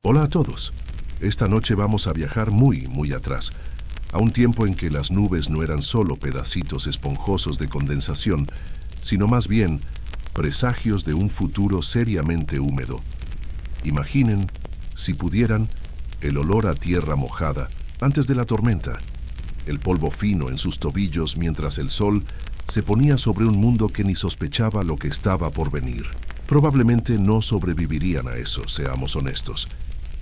Hola a todos. Esta noche vamos a viajar muy atrás, a un tiempo en que las nubes no eran solo pedacitos esponjosos de condensación, sino más bien presagios de un futuro seriamente húmedo. Imaginen, si pudieran, el olor a tierra mojada antes de la tormenta, el polvo fino en sus tobillos mientras el sol se ponía sobre un mundo que ni sospechaba lo que estaba por venir. Probablemente no sobrevivirían a eso, seamos honestos.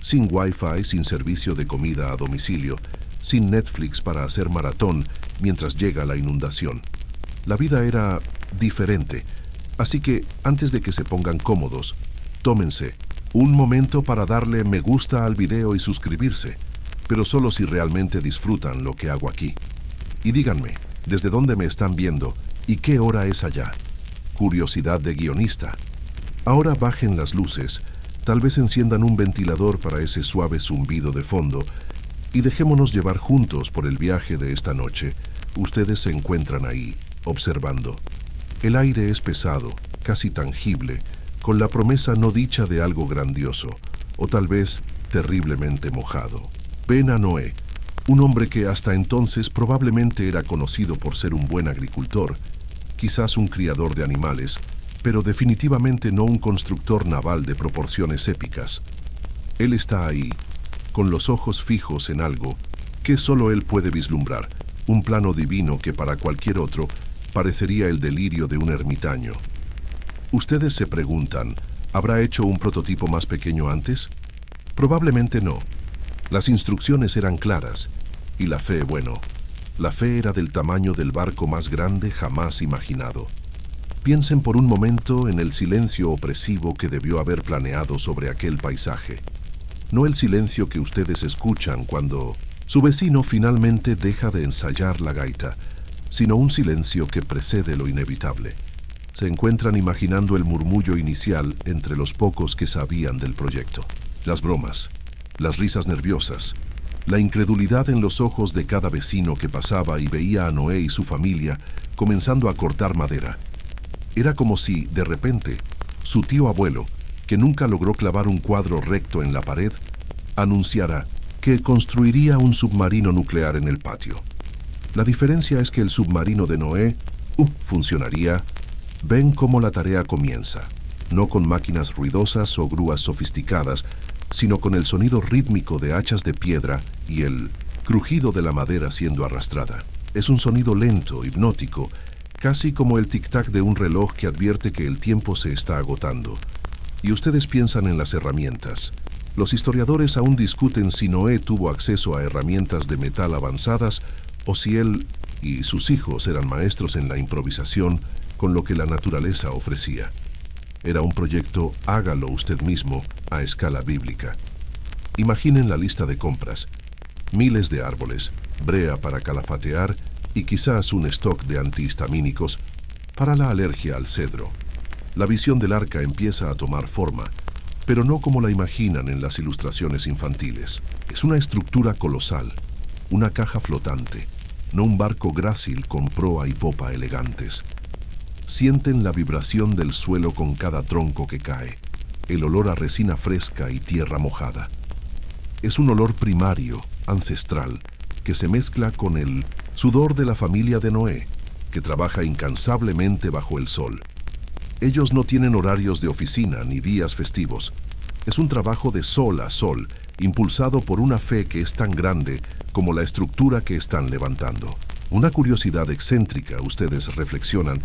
Sin Wi-Fi, sin servicio de comida a domicilio, sin Netflix para hacer maratón mientras llega la inundación. La vida era diferente, así que antes de que se pongan cómodos, tómense un momento para darle me gusta al video y suscribirse, pero solo si realmente disfrutan lo que hago aquí. Y díganme, ¿desde dónde me están viendo y qué hora es allá? Curiosidad de guionista. Ahora bajen las luces. Tal vez enciendan un ventilador para ese suave zumbido de fondo y dejémonos llevar juntos por el viaje de esta noche. Ustedes se encuentran ahí, observando. El aire es pesado, casi tangible, con la promesa no dicha de algo grandioso, o tal vez terriblemente mojado. Ven a Noé, un hombre que hasta entonces probablemente era conocido por ser un buen agricultor, quizás un criador de animales, pero definitivamente no un constructor naval de proporciones épicas. Él está ahí, con los ojos fijos en algo que solo él puede vislumbrar, un plano divino que para cualquier otro parecería el delirio de un ermitaño. Ustedes se preguntan, ¿habrá hecho un prototipo más pequeño antes? Probablemente no. Las instrucciones eran claras, y la fe, la fe era del tamaño del barco más grande jamás imaginado. Piensen por un momento en el silencio opresivo que debió haber planeado sobre aquel paisaje. No el silencio que ustedes escuchan cuando su vecino finalmente deja de ensayar la gaita, sino un silencio que precede lo inevitable. Se encuentran imaginando el murmullo inicial entre los pocos que sabían del proyecto. Las bromas, las risas nerviosas, la incredulidad en los ojos de cada vecino que pasaba y veía a Noé y su familia comenzando a cortar madera. Era como si, de repente, su tío abuelo, que nunca logró clavar un cuadro recto en la pared, anunciara que construiría un submarino nuclear en el patio. La diferencia es que el submarino de Noé funcionaría. Ven cómo la tarea comienza, no con máquinas ruidosas o grúas sofisticadas, sino con el sonido rítmico de hachas de piedra y el crujido de la madera siendo arrastrada. Es un sonido lento, hipnótico, casi como el tic-tac de un reloj que advierte que el tiempo se está agotando. Y ustedes piensan en las herramientas. Los historiadores aún discuten si Noé tuvo acceso a herramientas de metal avanzadas o si él y sus hijos eran maestros en la improvisación con lo que la naturaleza ofrecía. Era un proyecto hágalo usted mismo a escala bíblica. Imaginen la lista de compras. Miles de árboles, brea para calafatear y quizás un stock de antihistamínicos para la alergia al cedro. La visión del arca empieza a tomar forma, pero no como la imaginan en las ilustraciones infantiles. Es una estructura colosal, una caja flotante, no un barco grácil con proa y popa elegantes. Sienten la vibración del suelo con cada tronco que cae, el olor a resina fresca y tierra mojada. Es un olor primario, ancestral, que se mezcla con el sudor de la familia de Noé, que trabaja incansablemente bajo el sol. Ellos no tienen horarios de oficina ni días festivos. Es un trabajo de sol a sol, impulsado por una fe que es tan grande como la estructura que están levantando. Una curiosidad excéntrica, ustedes reflexionan,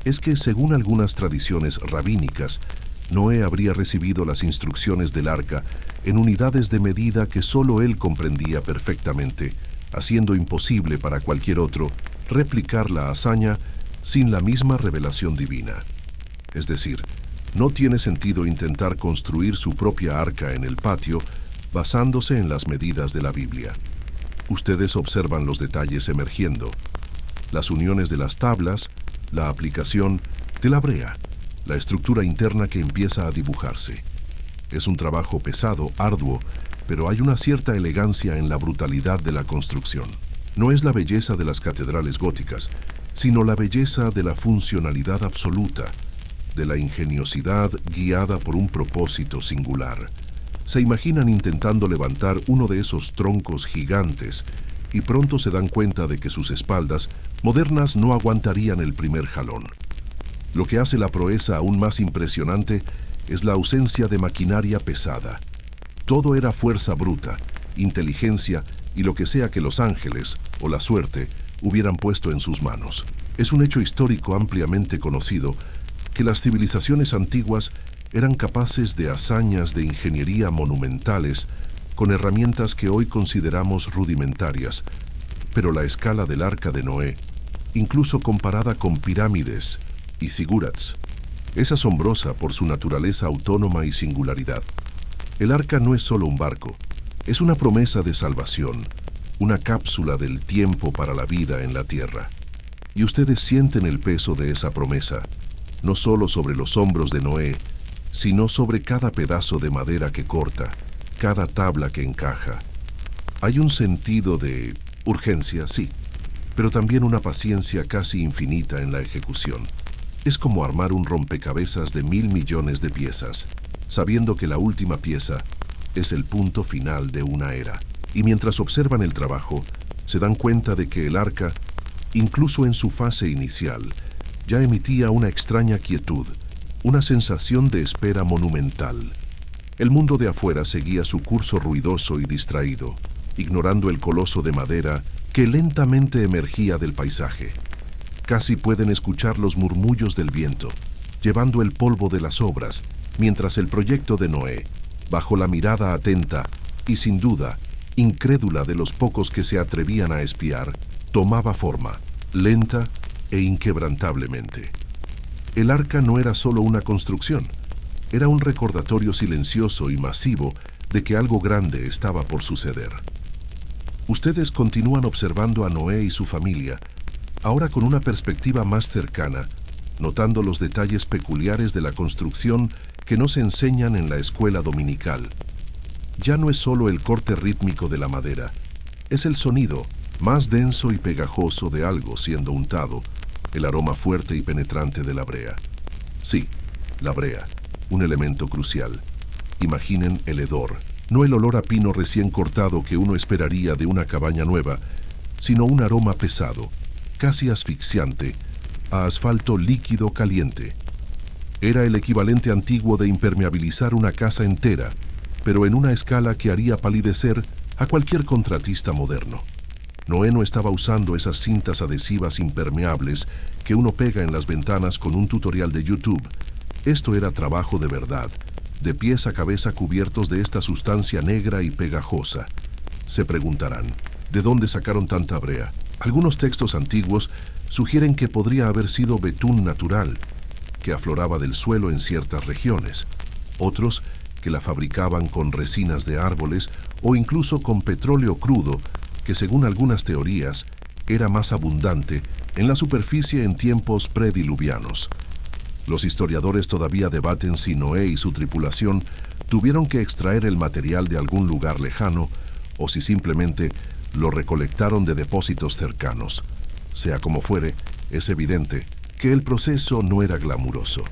es que según algunas tradiciones rabínicas, Noé habría recibido las instrucciones del arca en unidades de medida que solo él comprendía perfectamente, haciendo imposible para cualquier otro replicar la hazaña sin la misma revelación divina. Es decir, no tiene sentido intentar construir su propia arca en el patio basándose en las medidas de la Biblia. Ustedes observan los detalles emergiendo, las uniones de las tablas, la aplicación de la brea, la estructura interna que empieza a dibujarse. Es un trabajo pesado, arduo, pero hay una cierta elegancia en la brutalidad de la construcción. No es la belleza de las catedrales góticas, sino la belleza de la funcionalidad absoluta, de la ingeniosidad guiada por un propósito singular. Se imaginan intentando levantar uno de esos troncos gigantes y pronto se dan cuenta de que sus espaldas modernas no aguantarían el primer jalón. Lo que hace la proeza aún más impresionante es la ausencia de maquinaria pesada. Todo era fuerza bruta, inteligencia y lo que sea que los ángeles o la suerte hubieran puesto en sus manos. Es un hecho histórico ampliamente conocido que las civilizaciones antiguas eran capaces de hazañas de ingeniería monumentales con herramientas que hoy consideramos rudimentarias, pero la escala del Arca de Noé, incluso comparada con pirámides y zigurats, es asombrosa por su naturaleza autónoma y singularidad. El Arca no es solo un barco, es una promesa de salvación, una cápsula del tiempo para la vida en la tierra. Y ustedes sienten el peso de esa promesa, no solo sobre los hombros de Noé, sino sobre cada pedazo de madera que corta, cada tabla que encaja. Hay un sentido de urgencia, sí, pero también una paciencia casi infinita en la ejecución. Es como armar un rompecabezas de 1.000 millones de piezas, sabiendo que la última pieza es el punto final de una era. Y mientras observan el trabajo, se dan cuenta de que el arca, incluso en su fase inicial, ya emitía una extraña quietud, una sensación de espera monumental. El mundo de afuera seguía su curso ruidoso y distraído, ignorando el coloso de madera que lentamente emergía del paisaje. Casi pueden escuchar los murmullos del viento, llevando el polvo de las obras, mientras el proyecto de Noé, bajo la mirada atenta y sin duda incrédula de los pocos que se atrevían a espiar, tomaba forma, lenta e inquebrantablemente. El arca no era solo una construcción, era un recordatorio silencioso y masivo de que algo grande estaba por suceder. Ustedes continúan observando a Noé y su familia, ahora con una perspectiva más cercana, notando los detalles peculiares de la construcción que no se enseñan en la escuela dominical. Ya no es solo el corte rítmico de la madera, es el sonido más denso y pegajoso de algo siendo untado, el aroma fuerte y penetrante de la brea. Sí, la brea, un elemento crucial. Imaginen el hedor, no el olor a pino recién cortado que uno esperaría de una cabaña nueva, sino un aroma pesado, casi asfixiante, a asfalto líquido caliente. Era el equivalente antiguo de impermeabilizar una casa entera, pero en una escala que haría palidecer a cualquier contratista moderno. Noé no estaba usando esas cintas adhesivas impermeables que uno pega en las ventanas con un tutorial de YouTube. Esto era trabajo de verdad, de pies a cabeza cubiertos de esta sustancia negra y pegajosa. Se preguntarán, ¿de dónde sacaron tanta brea? Algunos textos antiguos sugieren que podría haber sido betún natural, que afloraba del suelo en ciertas regiones. Otros, que la fabricaban con resinas de árboles o incluso con petróleo crudo, que según algunas teorías era más abundante en la superficie en tiempos prediluvianos. Los historiadores todavía debaten si Noé y su tripulación tuvieron que extraer el material de algún lugar lejano o si simplemente lo recolectaron de depósitos cercanos. Sea como fuere, es evidente que el proceso no era glamuroso.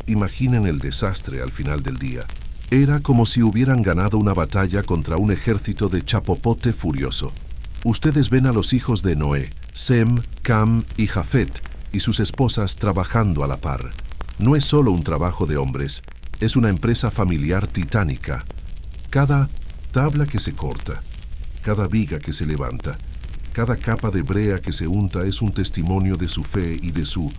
Imaginen el desastre al final del día. Era como si hubieran ganado una batalla contra un ejército de chapopote furioso. Ustedes ven a los hijos de Noé, Sem, Cam y Jafet, y sus esposas trabajando a la par. No es solo un trabajo de hombres, es una empresa familiar titánica. Cada tabla que se corta, cada viga que se levanta, cada capa de brea que se unta es un testimonio de su fe y de su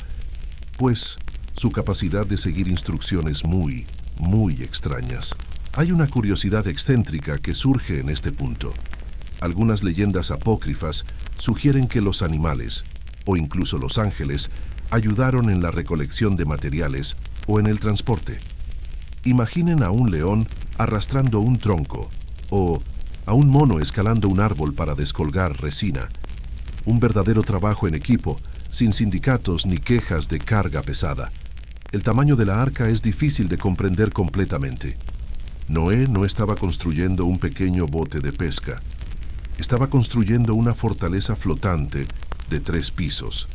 capacidad de seguir instrucciones muy extrañas. Hay una curiosidad excéntrica que surge en este punto. Algunas leyendas apócrifas sugieren que los animales, o incluso los ángeles, ayudaron en la recolección de materiales o en el transporte. Imaginen a un león arrastrando un tronco, o a un mono escalando un árbol para descolgar resina. Un verdadero trabajo en equipo, sin sindicatos ni quejas de carga pesada. El tamaño de la arca es difícil de comprender completamente. Noé no estaba construyendo un pequeño bote de pesca. Estaba construyendo una fortaleza flotante de 3 pisos.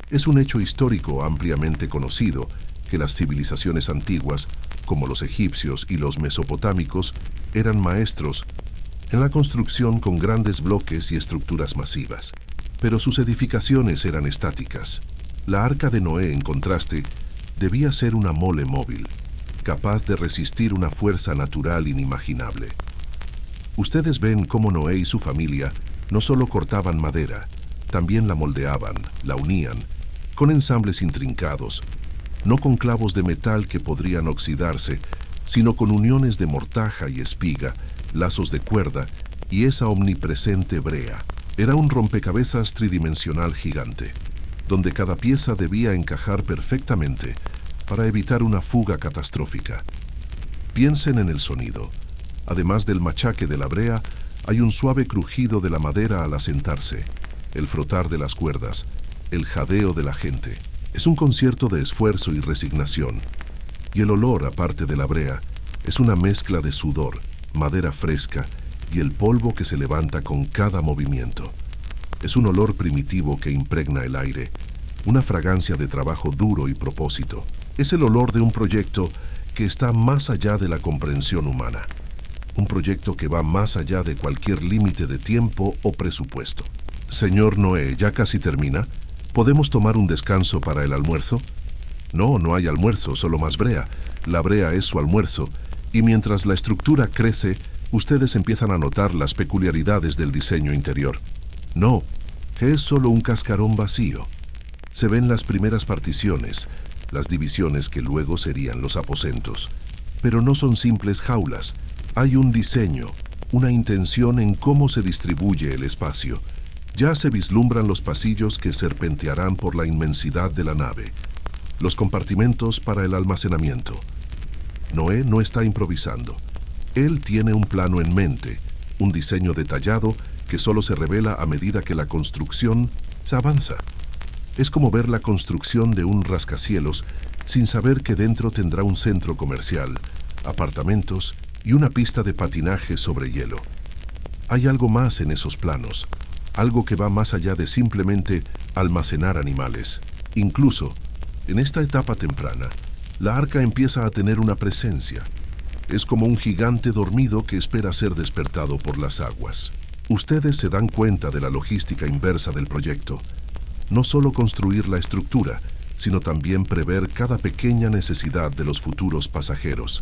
Es un hecho histórico ampliamente conocido que las civilizaciones antiguas como los egipcios y los mesopotámicos, eran maestros en la construcción con grandes bloques y estructuras masivas. Pero sus edificaciones eran estáticas. La arca de Noé, en contraste, debía ser una mole móvil, capaz de resistir una fuerza natural inimaginable. Ustedes ven cómo Noé y su familia no solo cortaban madera, también la moldeaban, la unían, con ensambles intrincados, no con clavos de metal que podrían oxidarse, sino con uniones de mortaja y espiga, lazos de cuerda y esa omnipresente brea. Era un rompecabezas tridimensional gigante, donde cada pieza debía encajar perfectamente para evitar una fuga catastrófica. Piensen en el sonido. Además del machaque de la brea, hay un suave crujido de la madera al asentarse, el frotar de las cuerdas, el jadeo de la gente. Es un concierto de esfuerzo y resignación. Y el olor, aparte de la brea, es una mezcla de sudor, madera fresca y el polvo que se levanta con cada movimiento. Es un olor primitivo que impregna el aire, una fragancia de trabajo duro y propósito. Es el olor de un proyecto que está más allá de la comprensión humana. Un proyecto que va más allá de cualquier límite de tiempo o presupuesto. Señor Noé, ¿ya casi termina? ¿Podemos tomar un descanso para el almuerzo? No, no hay almuerzo, solo más brea. La brea es su almuerzo, y mientras la estructura crece, ustedes empiezan a notar las peculiaridades del diseño interior. No, es solo un cascarón vacío. Se ven las primeras particiones, las divisiones que luego serían los aposentos. Pero no son simples jaulas. Hay un diseño, una intención en cómo se distribuye el espacio. Ya se vislumbran los pasillos que serpentearán por la inmensidad de la nave, los compartimentos para el almacenamiento. Noé no está improvisando. Él tiene un plano en mente, un diseño detallado que solo se revela a medida que la construcción se avanza. Es como ver la construcción de un rascacielos sin saber que dentro tendrá un centro comercial, apartamentos y una pista de patinaje sobre hielo. Hay algo más en esos planos, algo que va más allá de simplemente almacenar animales. Incluso, en esta etapa temprana, la arca empieza a tener una presencia. Es como un gigante dormido que espera ser despertado por las aguas. Ustedes se dan cuenta de la logística inversa del proyecto. No solo construir la estructura, sino también prever cada pequeña necesidad de los futuros pasajeros.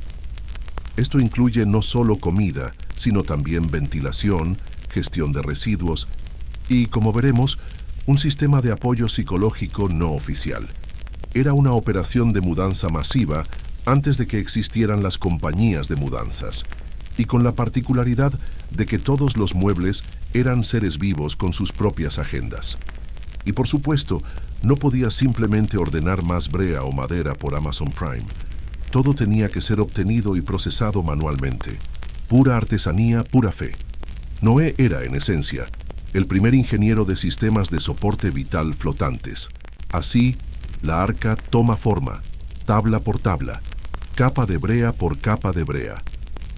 Esto incluye no solo comida, sino también ventilación, gestión de residuos y, como veremos, un sistema de apoyo psicológico no oficial. Era una operación de mudanza masiva antes de que existieran las compañías de mudanzas, y con la particularidad de que todos los muebles eran seres vivos con sus propias agendas. Y por supuesto, no podía simplemente ordenar más brea o madera por Amazon Prime. Todo tenía que ser obtenido y procesado manualmente. Pura artesanía, pura fe. Noé era, en esencia, el primer ingeniero de sistemas de soporte vital flotantes. Así, la arca toma forma, tabla por tabla, capa de brea por capa de brea,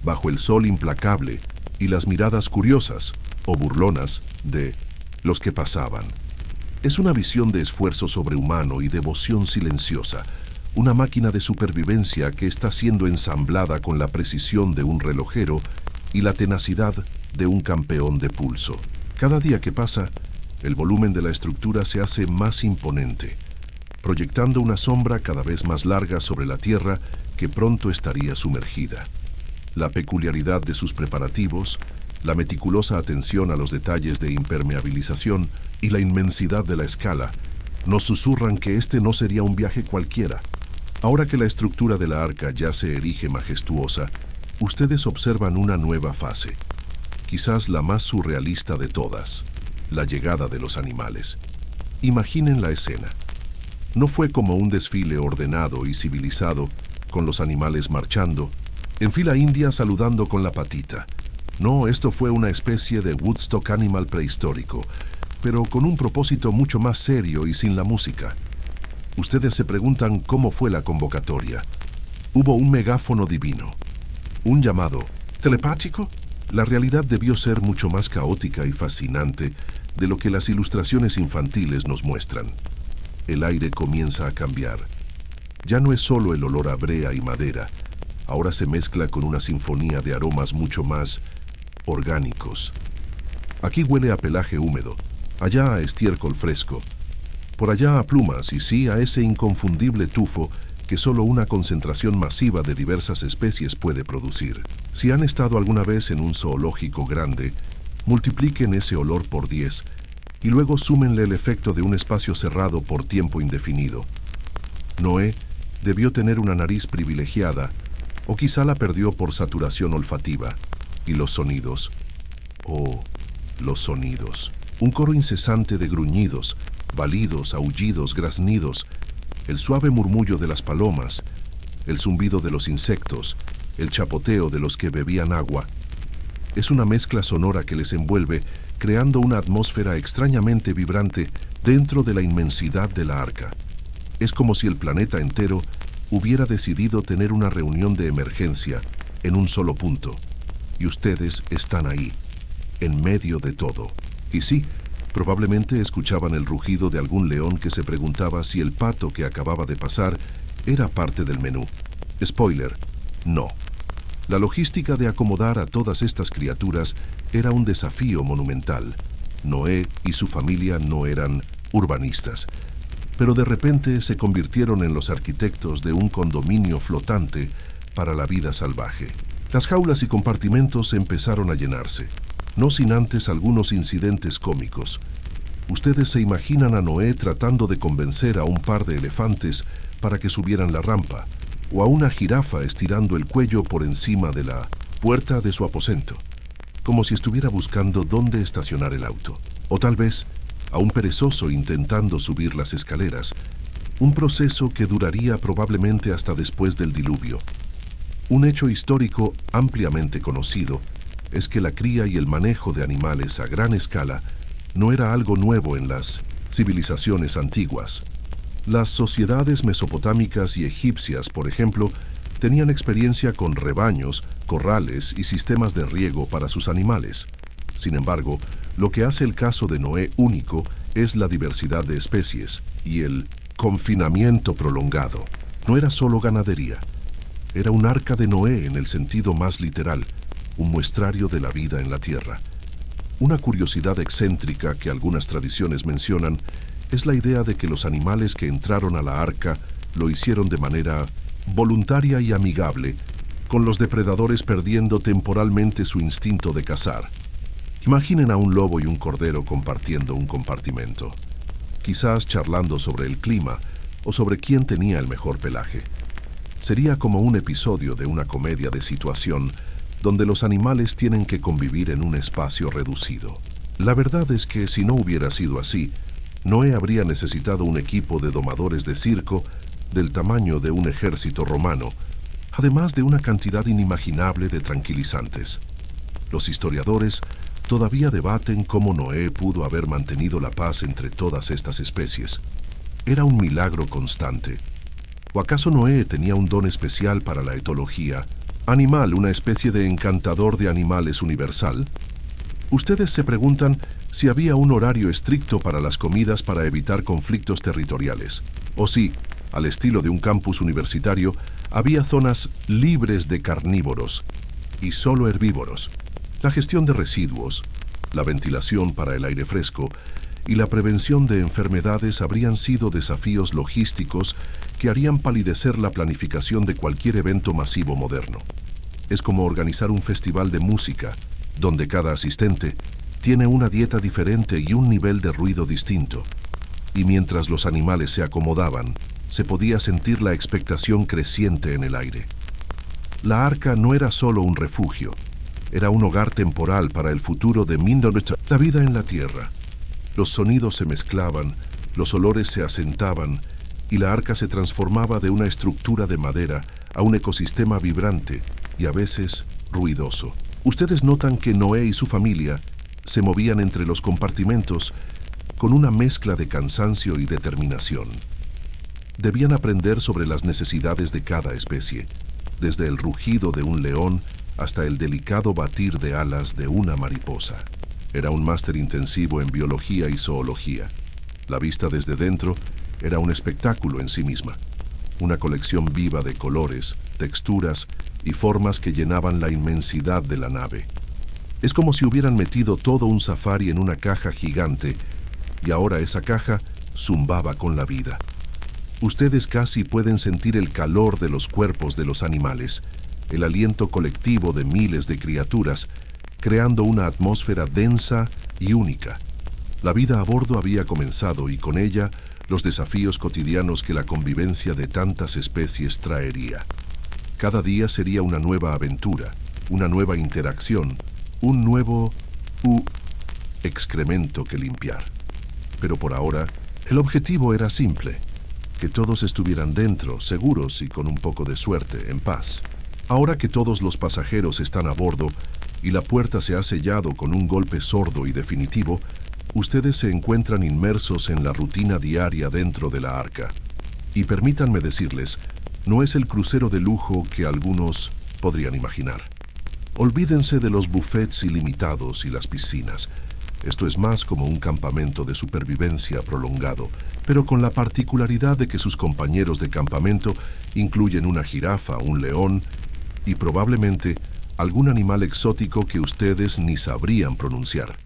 bajo el sol implacable y las miradas curiosas o burlonas de los que pasaban. Es una visión de esfuerzo sobrehumano y devoción silenciosa, una máquina de supervivencia que está siendo ensamblada con la precisión de un relojero y la tenacidad de un campeón de pulso. Cada día que pasa, el volumen de la estructura se hace más imponente, proyectando una sombra cada vez más larga sobre la tierra que pronto estaría sumergida. La peculiaridad de sus preparativos, la meticulosa atención a los detalles de impermeabilización y la inmensidad de la escala nos susurran que este no sería un viaje cualquiera. Ahora que la estructura de la arca ya se erige majestuosa, ustedes observan una nueva fase, quizás la más surrealista de todas, la llegada de los animales. Imaginen la escena. No fue como un desfile ordenado y civilizado, con los animales marchando, en fila india saludando con la patita. No, esto fue una especie de Woodstock animal prehistórico, pero con un propósito mucho más serio y sin la música. Ustedes se preguntan cómo fue la convocatoria. Hubo un megáfono divino, un llamado telepático. La realidad debió ser mucho más caótica y fascinante de lo que las ilustraciones infantiles nos muestran. El aire comienza a cambiar. Ya no es solo el olor a brea y madera, ahora se mezcla con una sinfonía de aromas mucho más orgánicos. Aquí huele a pelaje húmedo, allá a estiércol fresco, por allá a plumas y sí a ese inconfundible tufo que solo una concentración masiva de diversas especies puede producir. Si han estado alguna vez en un zoológico grande, multipliquen ese olor por 10 y luego súmenle el efecto de un espacio cerrado por tiempo indefinido. Noé debió tener una nariz privilegiada, o quizá la perdió por saturación olfativa. Y los sonidos. Oh, los sonidos. Un coro incesante de gruñidos, balidos, aullidos, graznidos, el suave murmullo de las palomas, el zumbido de los insectos, el chapoteo de los que bebían agua. Es una mezcla sonora que les envuelve, creando una atmósfera extrañamente vibrante dentro de la inmensidad de la arca. Es como si el planeta entero hubiera decidido tener una reunión de emergencia en un solo punto. Y ustedes están ahí, en medio de todo. Y sí, probablemente escuchaban el rugido de algún león que se preguntaba si el pato que acababa de pasar era parte del menú. Spoiler, no. La logística de acomodar a todas estas criaturas era un desafío monumental. Noé y su familia no eran urbanistas, pero de repente se convirtieron en los arquitectos de un condominio flotante para la vida salvaje. Las jaulas y compartimentos empezaron a llenarse, no sin antes algunos incidentes cómicos. Ustedes se imaginan a Noé tratando de convencer a un par de elefantes para que subieran la rampa, o a una jirafa estirando el cuello por encima de la puerta de su aposento, como si estuviera buscando dónde estacionar el auto. O tal vez a un perezoso intentando subir las escaleras, un proceso que duraría probablemente hasta después del diluvio. Un hecho histórico ampliamente conocido es que la cría y el manejo de animales a gran escala no era algo nuevo en las civilizaciones antiguas. Las sociedades mesopotámicas y egipcias, por ejemplo, tenían experiencia con rebaños, corrales y sistemas de riego para sus animales. Sin embargo, lo que hace el caso de Noé único es la diversidad de especies y el confinamiento prolongado. No era solo ganadería. Era un arca de Noé en el sentido más literal, un muestrario de la vida en la tierra. Una curiosidad excéntrica que algunas tradiciones mencionan es la idea de que los animales que entraron a la arca lo hicieron de manera voluntaria y amigable, con los depredadores perdiendo temporalmente su instinto de cazar. Imaginen a un lobo y un cordero compartiendo un compartimento, quizás charlando sobre el clima o sobre quién tenía el mejor pelaje. Sería como un episodio de una comedia de situación donde los animales tienen que convivir en un espacio reducido. La verdad es que si no hubiera sido así, Noé habría necesitado un equipo de domadores de circo del tamaño de un ejército romano, además de una cantidad inimaginable de tranquilizantes. Los historiadores todavía debaten cómo Noé pudo haber mantenido la paz entre todas estas especies. Era un milagro constante. ¿O acaso Noé tenía un don especial para la etología? ¿Animal, una especie de encantador de animales universal? Ustedes se preguntan si había un horario estricto para las comidas para evitar conflictos territoriales, o si, al estilo de un campus universitario, había zonas libres de carnívoros y solo herbívoros. La gestión de residuos, la ventilación para el aire fresco y la prevención de enfermedades habrían sido desafíos logísticos que harían palidecer la planificación de cualquier evento masivo moderno. Es como organizar un festival de música, donde cada asistente tiene una dieta diferente y un nivel de ruido distinto. Y mientras los animales se acomodaban, se podía sentir la expectación creciente en el aire. La arca no era solo un refugio, era un hogar temporal para el futuro de la vida en la tierra. Los sonidos se mezclaban, los olores se asentaban y la arca se transformaba de una estructura de madera a un ecosistema vibrante y a veces ruidoso. Ustedes notan que Noé y su familia se movían entre los compartimentos con una mezcla de cansancio y determinación. Debían aprender sobre las necesidades de cada especie, desde el rugido de un león hasta el delicado batir de alas de una mariposa. Era un máster intensivo en biología y zoología. La vista desde dentro era un espectáculo en sí misma, una colección viva de colores, texturas y formas que llenaban la inmensidad de la nave. Es como si hubieran metido todo un safari en una caja gigante y ahora esa caja zumbaba con la vida. Ustedes casi pueden sentir el calor de los cuerpos de los animales, el aliento colectivo de miles de criaturas, creando una atmósfera densa y única. La vida a bordo había comenzado y con ella los desafíos cotidianos que la convivencia de tantas especies traería. Cada día sería una nueva aventura, una nueva interacción, un nuevo excremento que limpiar. Pero por ahora, el objetivo era simple: que todos estuvieran dentro, seguros y con un poco de suerte, en paz. Ahora que todos los pasajeros están a bordo y la puerta se ha sellado con un golpe sordo y definitivo, ustedes se encuentran inmersos en la rutina diaria dentro de la Arca. Y permítanme decirles, no es el crucero de lujo que algunos podrían imaginar. Olvídense de los buffets ilimitados y las piscinas. Esto es más como un campamento de supervivencia prolongado, pero con la particularidad de que sus compañeros de campamento incluyen una jirafa, un león y probablemente algún animal exótico que ustedes ni sabrían pronunciar.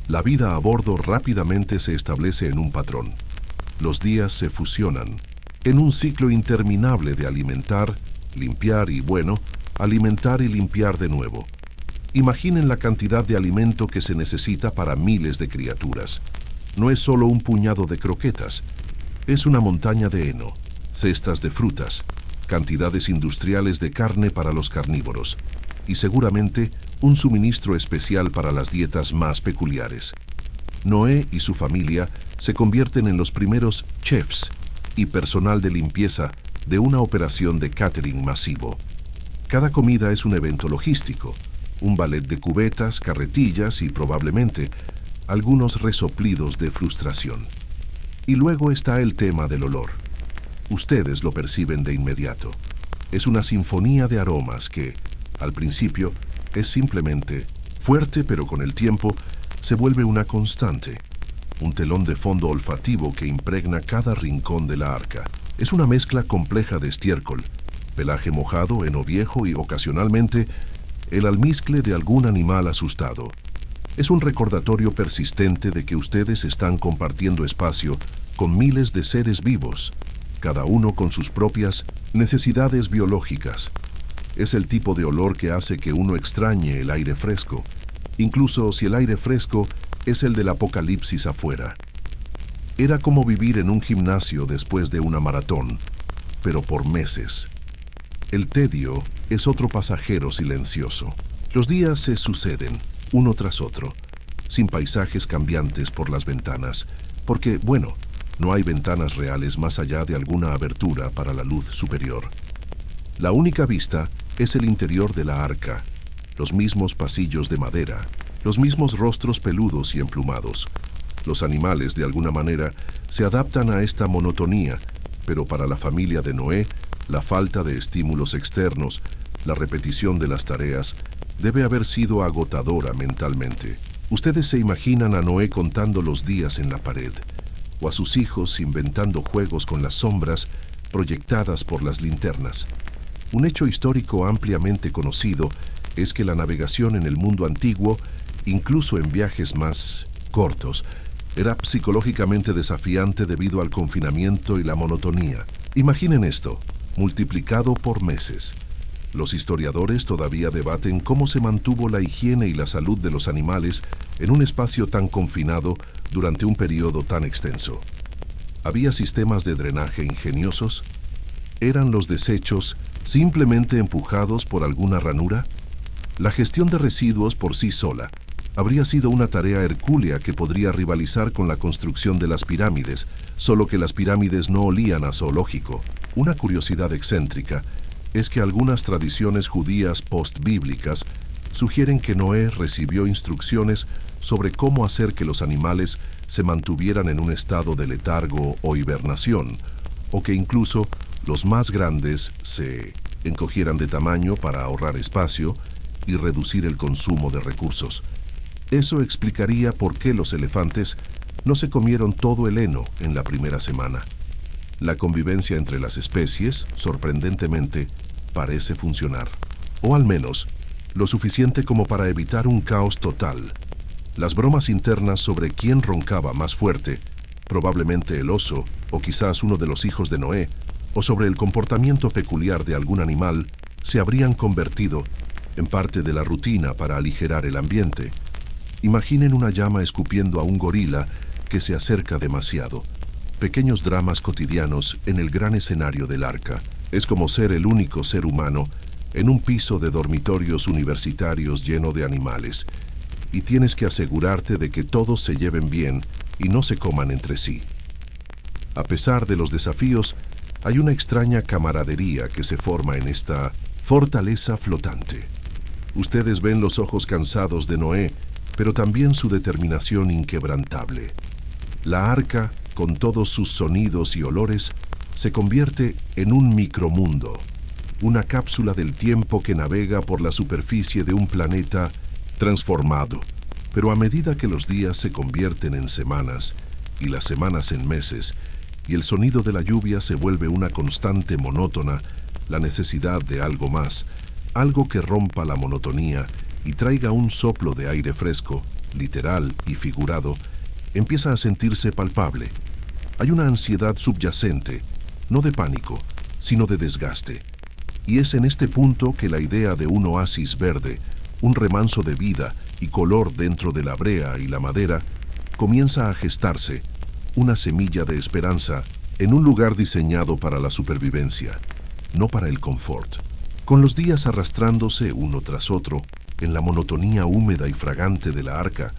La vida a bordo rápidamente se establece en un patrón. Los días se fusionan en un ciclo interminable de alimentar, limpiar y, bueno, alimentar y limpiar de nuevo. Imaginen la cantidad de alimento que se necesita para miles de criaturas. No es solo un puñado de croquetas, es una montaña de heno, cestas de frutas, cantidades industriales de carne para los carnívoros y seguramente un suministro especial para las dietas más peculiares. Noé y su familia se convierten en los primeros chefs y personal de limpieza de una operación de catering masivo. Cada comida es un evento logístico, un ballet de cubetas, carretillas y probablemente algunos resoplidos de frustración. Y luego está el tema del olor. Ustedes lo perciben de inmediato. Es una sinfonía de aromas que, al principio, es simplemente fuerte, pero con el tiempo se vuelve una constante. Un telón de fondo olfativo que impregna cada rincón de la Arca. Es una mezcla compleja de estiércol, pelaje mojado, heno viejo y ocasionalmente el almizcle de algún animal asustado. Es un recordatorio persistente de que ustedes están compartiendo espacio con miles de seres vivos, cada uno con sus propias necesidades biológicas. Es el tipo de olor que hace que uno extrañe el aire fresco, incluso si el aire fresco es el del apocalipsis afuera. Era como vivir en un gimnasio después de una maratón, pero por meses. El tedio es otro pasajero silencioso. Los días se suceden, uno tras otro, sin paisajes cambiantes por las ventanas, porque, bueno, no hay ventanas reales más allá de alguna abertura para la luz superior. La única vista es el interior de la Arca, los mismos pasillos de madera, los mismos rostros peludos y emplumados. Los animales, de alguna manera, se adaptan a esta monotonía, pero para la familia de Noé, la falta de estímulos externos, la repetición de las tareas, debe haber sido agotadora mentalmente. Ustedes se imaginan a Noé contando los días en la pared, o a sus hijos inventando juegos con las sombras proyectadas por las linternas. Un hecho histórico ampliamente conocido es que la navegación en el mundo antiguo, incluso en viajes más cortos, era psicológicamente desafiante debido al confinamiento y la monotonía. Imaginen esto, multiplicado por meses. Los historiadores todavía debaten cómo se mantuvo la higiene y la salud de los animales en un espacio tan confinado durante un periodo tan extenso. ¿Había sistemas de drenaje ingeniosos? ¿Eran los desechos simplemente empujados por alguna ranura? La gestión de residuos por sí sola habría sido una tarea hercúlea que podría rivalizar con la construcción de las pirámides, solo que las pirámides no olían a zoológico. Una curiosidad excéntrica es que algunas tradiciones judías postbíblicas sugieren que Noé recibió instrucciones sobre cómo hacer que los animales se mantuvieran en un estado de letargo o hibernación, o que incluso los más grandes se encogieran de tamaño para ahorrar espacio y reducir el consumo de recursos. Eso explicaría por qué los elefantes no se comieron todo el heno en la primera semana. La convivencia entre las especies, sorprendentemente, parece funcionar. o al menos, lo suficiente como para evitar un caos total. Las bromas internas sobre quién roncaba más fuerte, probablemente el oso, o quizás uno de los hijos de Noé, o sobre el comportamiento peculiar de algún animal, se habrían convertido en parte de la rutina para aligerar el ambiente. Imaginen una llama escupiendo a un gorila que se acerca demasiado. Pequeños dramas cotidianos en el gran escenario del arca. Es como ser el único ser humano en un piso de dormitorios universitarios lleno de animales, y tienes que asegurarte de que todos se lleven bien y no se coman entre sí. A pesar de los desafíos, hay una extraña camaradería que se forma en esta fortaleza flotante. Ustedes ven los ojos cansados de Noé, pero también su determinación inquebrantable. La arca, con todos sus sonidos y olores, se convierte en un micromundo, una cápsula del tiempo que navega por la superficie de un planeta transformado. Pero a medida que los días se convierten en semanas y las semanas en meses, y el sonido de la lluvia se vuelve una constante monótona, la necesidad de algo más, algo que rompa la monotonía y traiga un soplo de aire fresco, literal y figurado, empieza a sentirse palpable. Hay una ansiedad subyacente, no de pánico, sino de desgaste. Y es en este punto que la idea de un oasis verde, un remanso de vida y color dentro de la brea y la madera, comienza a gestarse, una semilla de esperanza en un lugar diseñado para la supervivencia, no para el confort. Con los días arrastrándose uno tras otro, en la monotonía húmeda y fragante de la arca,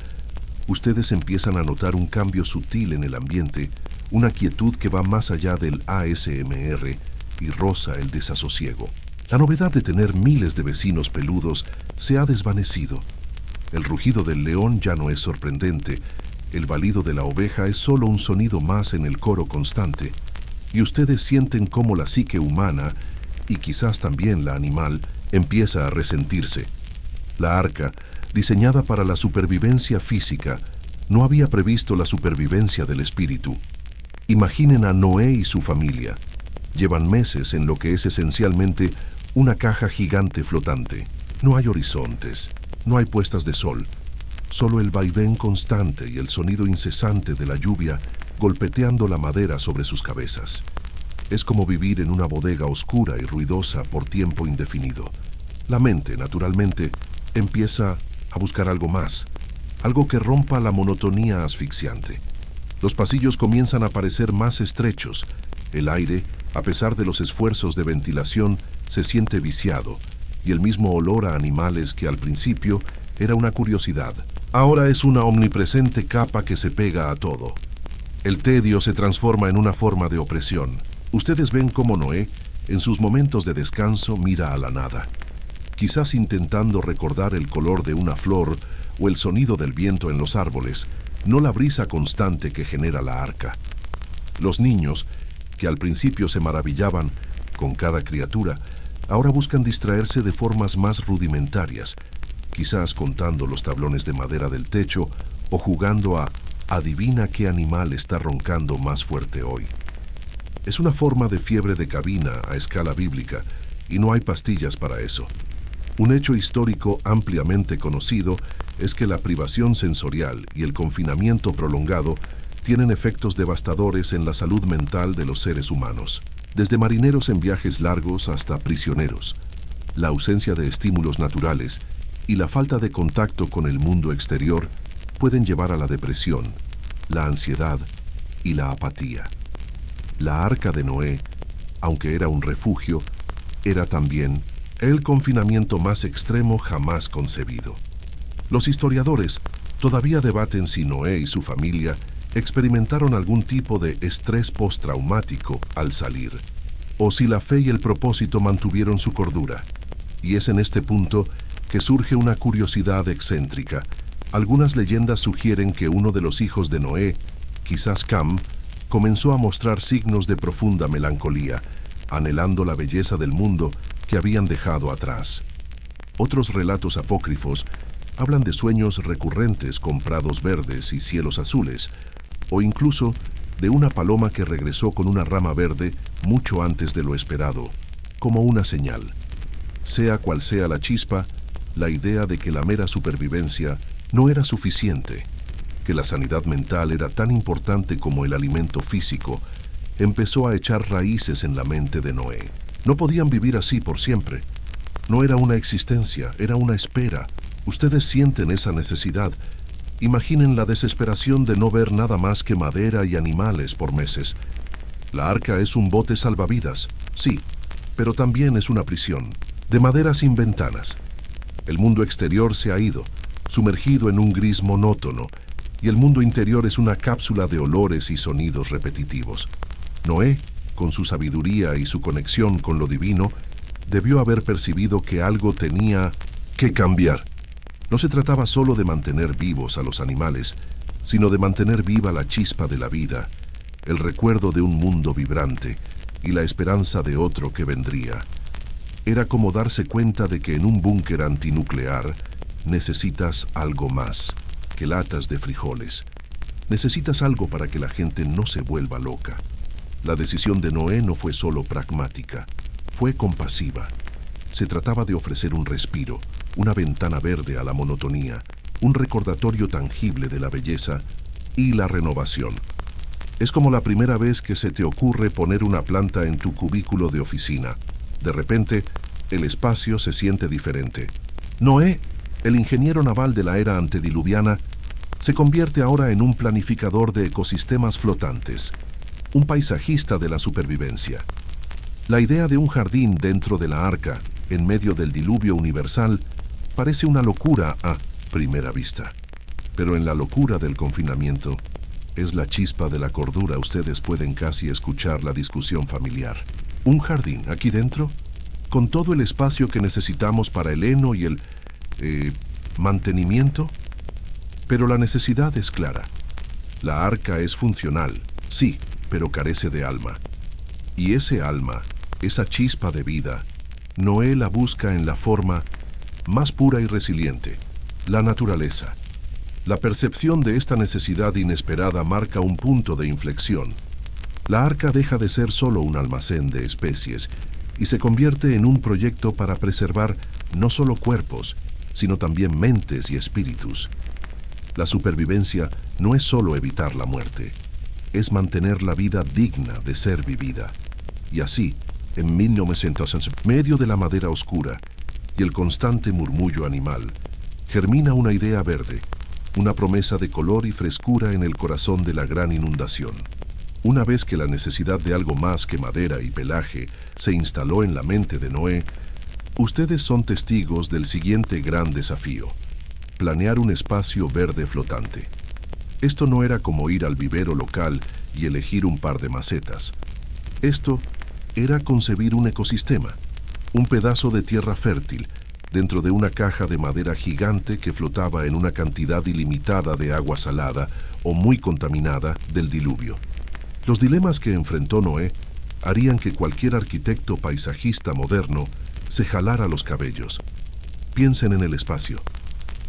ustedes empiezan a notar un cambio sutil en el ambiente, una quietud que va más allá del ASMR y roza el desasosiego. La novedad de tener miles de vecinos peludos se ha desvanecido. El rugido del león ya no es sorprendente, el balido de la oveja es solo un sonido más en el coro constante, y ustedes sienten cómo la psique humana, y quizás también la animal, empieza a resentirse. La arca, diseñada para la supervivencia física, no había previsto la supervivencia del espíritu. Imaginen a Noé y su familia. Llevan meses en lo que es esencialmente una caja gigante flotante. No hay horizontes, no hay puestas de sol, solo el vaivén constante y el sonido incesante de la lluvia golpeteando la madera sobre sus cabezas. Es como vivir en una bodega oscura y ruidosa por tiempo indefinido. La mente, naturalmente, empieza a buscar algo más, algo que rompa la monotonía asfixiante. Los pasillos comienzan a parecer más estrechos. El aire, a pesar de los esfuerzos de ventilación, se siente viciado, y el mismo olor a animales que al principio era una curiosidad, ahora es una omnipresente capa que se pega a todo. El tedio se transforma en una forma de opresión. Ustedes ven cómo Noé, en sus momentos de descanso, mira a la nada, quizás intentando recordar el color de una flor o el sonido del viento en los árboles, no la brisa constante que genera la arca. Los niños, que al principio se maravillaban con cada criatura, ahora buscan distraerse de formas más rudimentarias, quizás contando los tablones de madera del techo o jugando a adivina qué animal está roncando más fuerte hoy. Es una forma de fiebre de cabina a escala bíblica y no hay pastillas para eso. Un hecho histórico ampliamente conocido es que la privación sensorial y el confinamiento prolongado tienen efectos devastadores en la salud mental de los seres humanos, desde marineros en viajes largos hasta prisioneros. La ausencia de estímulos naturales y la falta de contacto con el mundo exterior pueden llevar a la depresión, la ansiedad y la apatía. La arca de Noé, aunque era un refugio, era también el confinamiento más extremo jamás concebido. Los historiadores todavía debaten si Noé y su familia experimentaron algún tipo de estrés postraumático al salir, o si la fe y el propósito mantuvieron su cordura. Y es en este punto que surge una curiosidad excéntrica. Algunas leyendas sugieren que uno de los hijos de Noé, quizás Cam, comenzó a mostrar signos de profunda melancolía, anhelando la belleza del mundo que habían dejado atrás. Otros relatos apócrifos hablan de sueños recurrentes con prados verdes y cielos azules, o incluso de una paloma que regresó con una rama verde mucho antes de lo esperado, como una señal. Sea cual sea la chispa, la idea de que la mera supervivencia no era suficiente, que la sanidad mental era tan importante como el alimento físico, empezó a echar raíces en la mente de Noé. No podían vivir así por siempre. No era una existencia, era una espera. Ustedes sienten esa necesidad. Imaginen la desesperación de no ver nada más que madera y animales por meses. La arca es un bote salvavidas, sí, pero también es una prisión, de madera sin ventanas. El mundo exterior se ha ido, sumergido en un gris monótono, y el mundo interior es una cápsula de olores y sonidos repetitivos. Noé, con su sabiduría y su conexión con lo divino, debió haber percibido que algo tenía que cambiar. No se trataba solo de mantener vivos a los animales, sino de mantener viva la chispa de la vida, el recuerdo de un mundo vibrante y la esperanza de otro que vendría. Era como darse cuenta de que en un búnker antinuclear necesitas algo más que latas de frijoles. Necesitas algo para que la gente no se vuelva loca. La decisión de Noé no fue solo pragmática, fue compasiva. Se trataba de ofrecer un respiro, una ventana verde a la monotonía, un recordatorio tangible de la belleza y la renovación. Es como la primera vez que se te ocurre poner una planta en tu cubículo de oficina. De repente, el espacio se siente diferente. Noé, el ingeniero naval de la era antediluviana, se convierte ahora en un planificador de ecosistemas flotantes, un paisajista de la supervivencia. La idea de un jardín dentro de la arca, en medio del diluvio universal, parece una locura a primera vista. Pero en la locura del confinamiento, es la chispa de la cordura. Ustedes pueden casi escuchar la discusión familiar. ¿Un jardín aquí dentro? ¿Con todo el espacio que necesitamos para el heno y el mantenimiento? Pero la necesidad es clara. La arca es funcional, sí, pero carece de alma. Y ese alma, esa chispa de vida, Noé la busca en la forma más pura y resiliente, la naturaleza. La percepción de esta necesidad inesperada marca un punto de inflexión. La arca deja de ser solo un almacén de especies y se convierte en un proyecto para preservar no solo cuerpos, sino también mentes y espíritus. La supervivencia no es solo evitar la muerte, es mantener la vida digna de ser vivida. Y así, en 1900, en medio de la madera oscura y el constante murmullo animal, germina una idea verde, una promesa de color y frescura en el corazón de la gran inundación. Una vez que la necesidad de algo más que madera y pelaje se instaló en la mente de Noé, ustedes son testigos del siguiente gran desafío: planear un espacio verde flotante. Esto no era como ir al vivero local y elegir un par de macetas. Esto era concebir un ecosistema, un pedazo de tierra fértil, dentro de una caja de madera gigante que flotaba en una cantidad ilimitada de agua salada o muy contaminada del diluvio. Los dilemas que enfrentó Noé harían que cualquier arquitecto paisajista moderno se jalara los cabellos. Piensen en el espacio.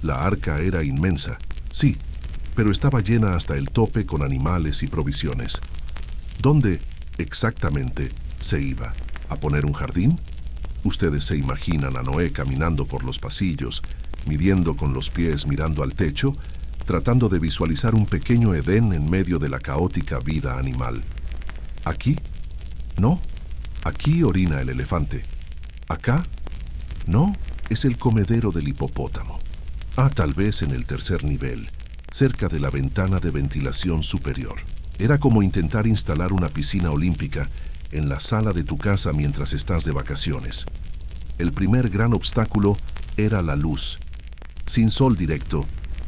La arca era inmensa, sí, pero estaba llena hasta el tope con animales y provisiones. ¿Dónde exactamente se iba? ¿A poner un jardín? Ustedes se imaginan a Noé caminando por los pasillos, midiendo con los pies, mirando al techo, tratando de visualizar un pequeño Edén en medio de la caótica vida animal. ¿Aquí? No. Aquí orina el elefante. ¿Acá? No, es el comedero del hipopótamo. Tal vez en el tercer nivel, cerca de la ventana de ventilación superior. Era como intentar instalar una piscina olímpica en la sala de tu casa mientras estás de vacaciones. El primer gran obstáculo era la luz. Sin sol directo,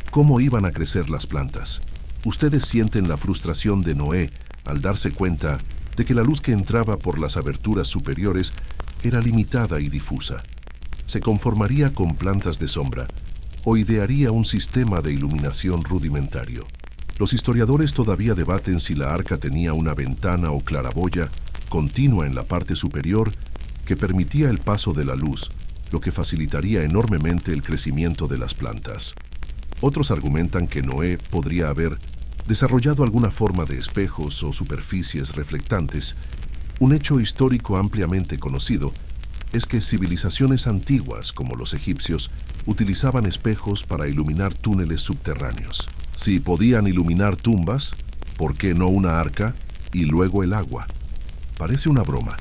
¿cómo iban a crecer las plantas? Ustedes sienten la frustración de Noé al darse cuenta de que la luz que entraba por las aberturas superiores era limitada y difusa. ¿Se conformaría con plantas de sombra o idearía un sistema de iluminación rudimentario? Los historiadores todavía debaten si la arca tenía una ventana o claraboya continua en la parte superior que permitía el paso de la luz, lo que facilitaría enormemente el crecimiento de las plantas. Otros argumentan que Noé podría haber desarrollado alguna forma de espejos o superficies reflectantes, un hecho histórico ampliamente conocido, es que civilizaciones antiguas, como los egipcios, utilizaban espejos para iluminar túneles subterráneos. Si podían iluminar tumbas, ¿por qué no una arca y luego el agua? Parece una broma.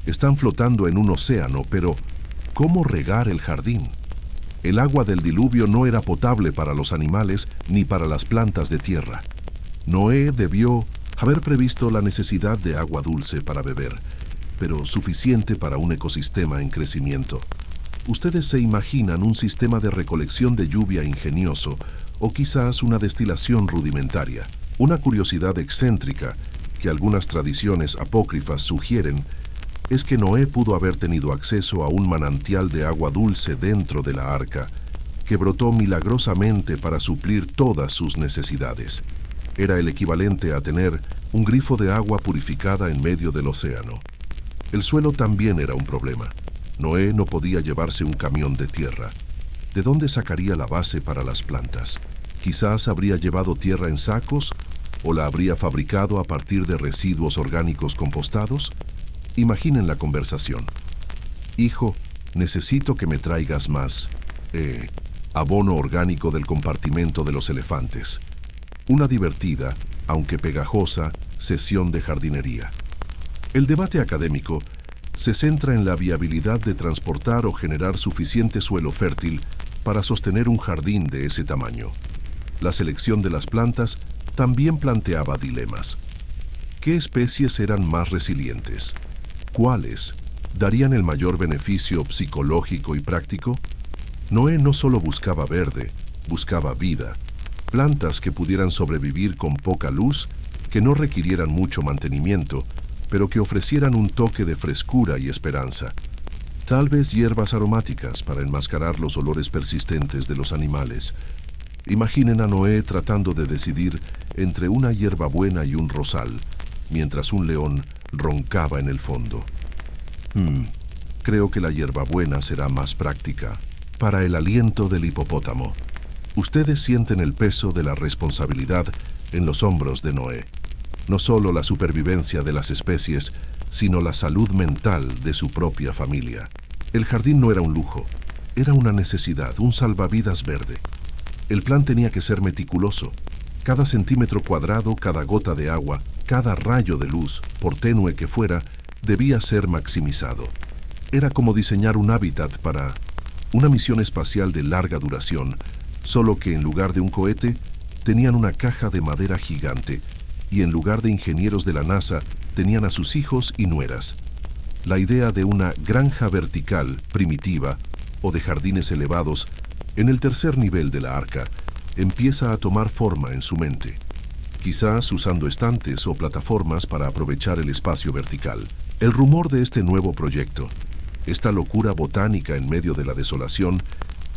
Están flotando en un océano, pero ¿cómo regar el jardín? El agua del diluvio no era potable para los animales ni para las plantas de tierra. Noé debió haber previsto la necesidad de agua dulce para beber, pero suficiente para un ecosistema en crecimiento. Ustedes se imaginan un sistema de recolección de lluvia ingenioso o quizás una destilación rudimentaria. Una curiosidad excéntrica que algunas tradiciones apócrifas sugieren es que Noé pudo haber tenido acceso a un manantial de agua dulce dentro de la arca, que brotó milagrosamente para suplir todas sus necesidades. Era el equivalente a tener un grifo de agua purificada en medio del océano. El suelo también era un problema. Noé no podía llevarse un camión de tierra. ¿De dónde sacaría la base para las plantas? Quizás habría llevado tierra en sacos o la habría fabricado a partir de residuos orgánicos compostados. Imaginen la conversación. Hijo, necesito que me traigas más abono orgánico del compartimento de los elefantes. Una divertida, aunque pegajosa, sesión de jardinería. El debate académico se centra en la viabilidad de transportar o generar suficiente suelo fértil para sostener un jardín de ese tamaño. La selección de las plantas también planteaba dilemas. ¿Qué especies eran más resilientes? ¿Cuáles darían el mayor beneficio psicológico y práctico? Noé no solo buscaba verde, buscaba vida, plantas que pudieran sobrevivir con poca luz, que no requirieran mucho mantenimiento, pero que ofrecieran un toque de frescura y esperanza. Tal vez hierbas aromáticas para enmascarar los olores persistentes de los animales. Imaginen a Noé tratando de decidir entre una hierbabuena y un rosal, mientras un león roncaba en el fondo. Creo que la hierbabuena será más práctica. Para el aliento del hipopótamo. Ustedes sienten el peso de la responsabilidad en los hombros de Noé. No solo la supervivencia de las especies, sino la salud mental de su propia familia. El jardín no era un lujo, era una necesidad, un salvavidas verde. El plan tenía que ser meticuloso. Cada centímetro cuadrado, cada gota de agua, cada rayo de luz, por tenue que fuera, debía ser maximizado. Era como diseñar un hábitat para una misión espacial de larga duración, solo que en lugar de un cohete, tenían una caja de madera gigante, y en lugar de ingenieros de la NASA, tenían a sus hijos y nueras. La idea de una granja vertical, primitiva, o de jardines elevados, en el tercer nivel de la arca, empieza a tomar forma en su mente. Quizás usando estantes o plataformas para aprovechar el espacio vertical. El rumor de este nuevo proyecto, esta locura botánica en medio de la desolación,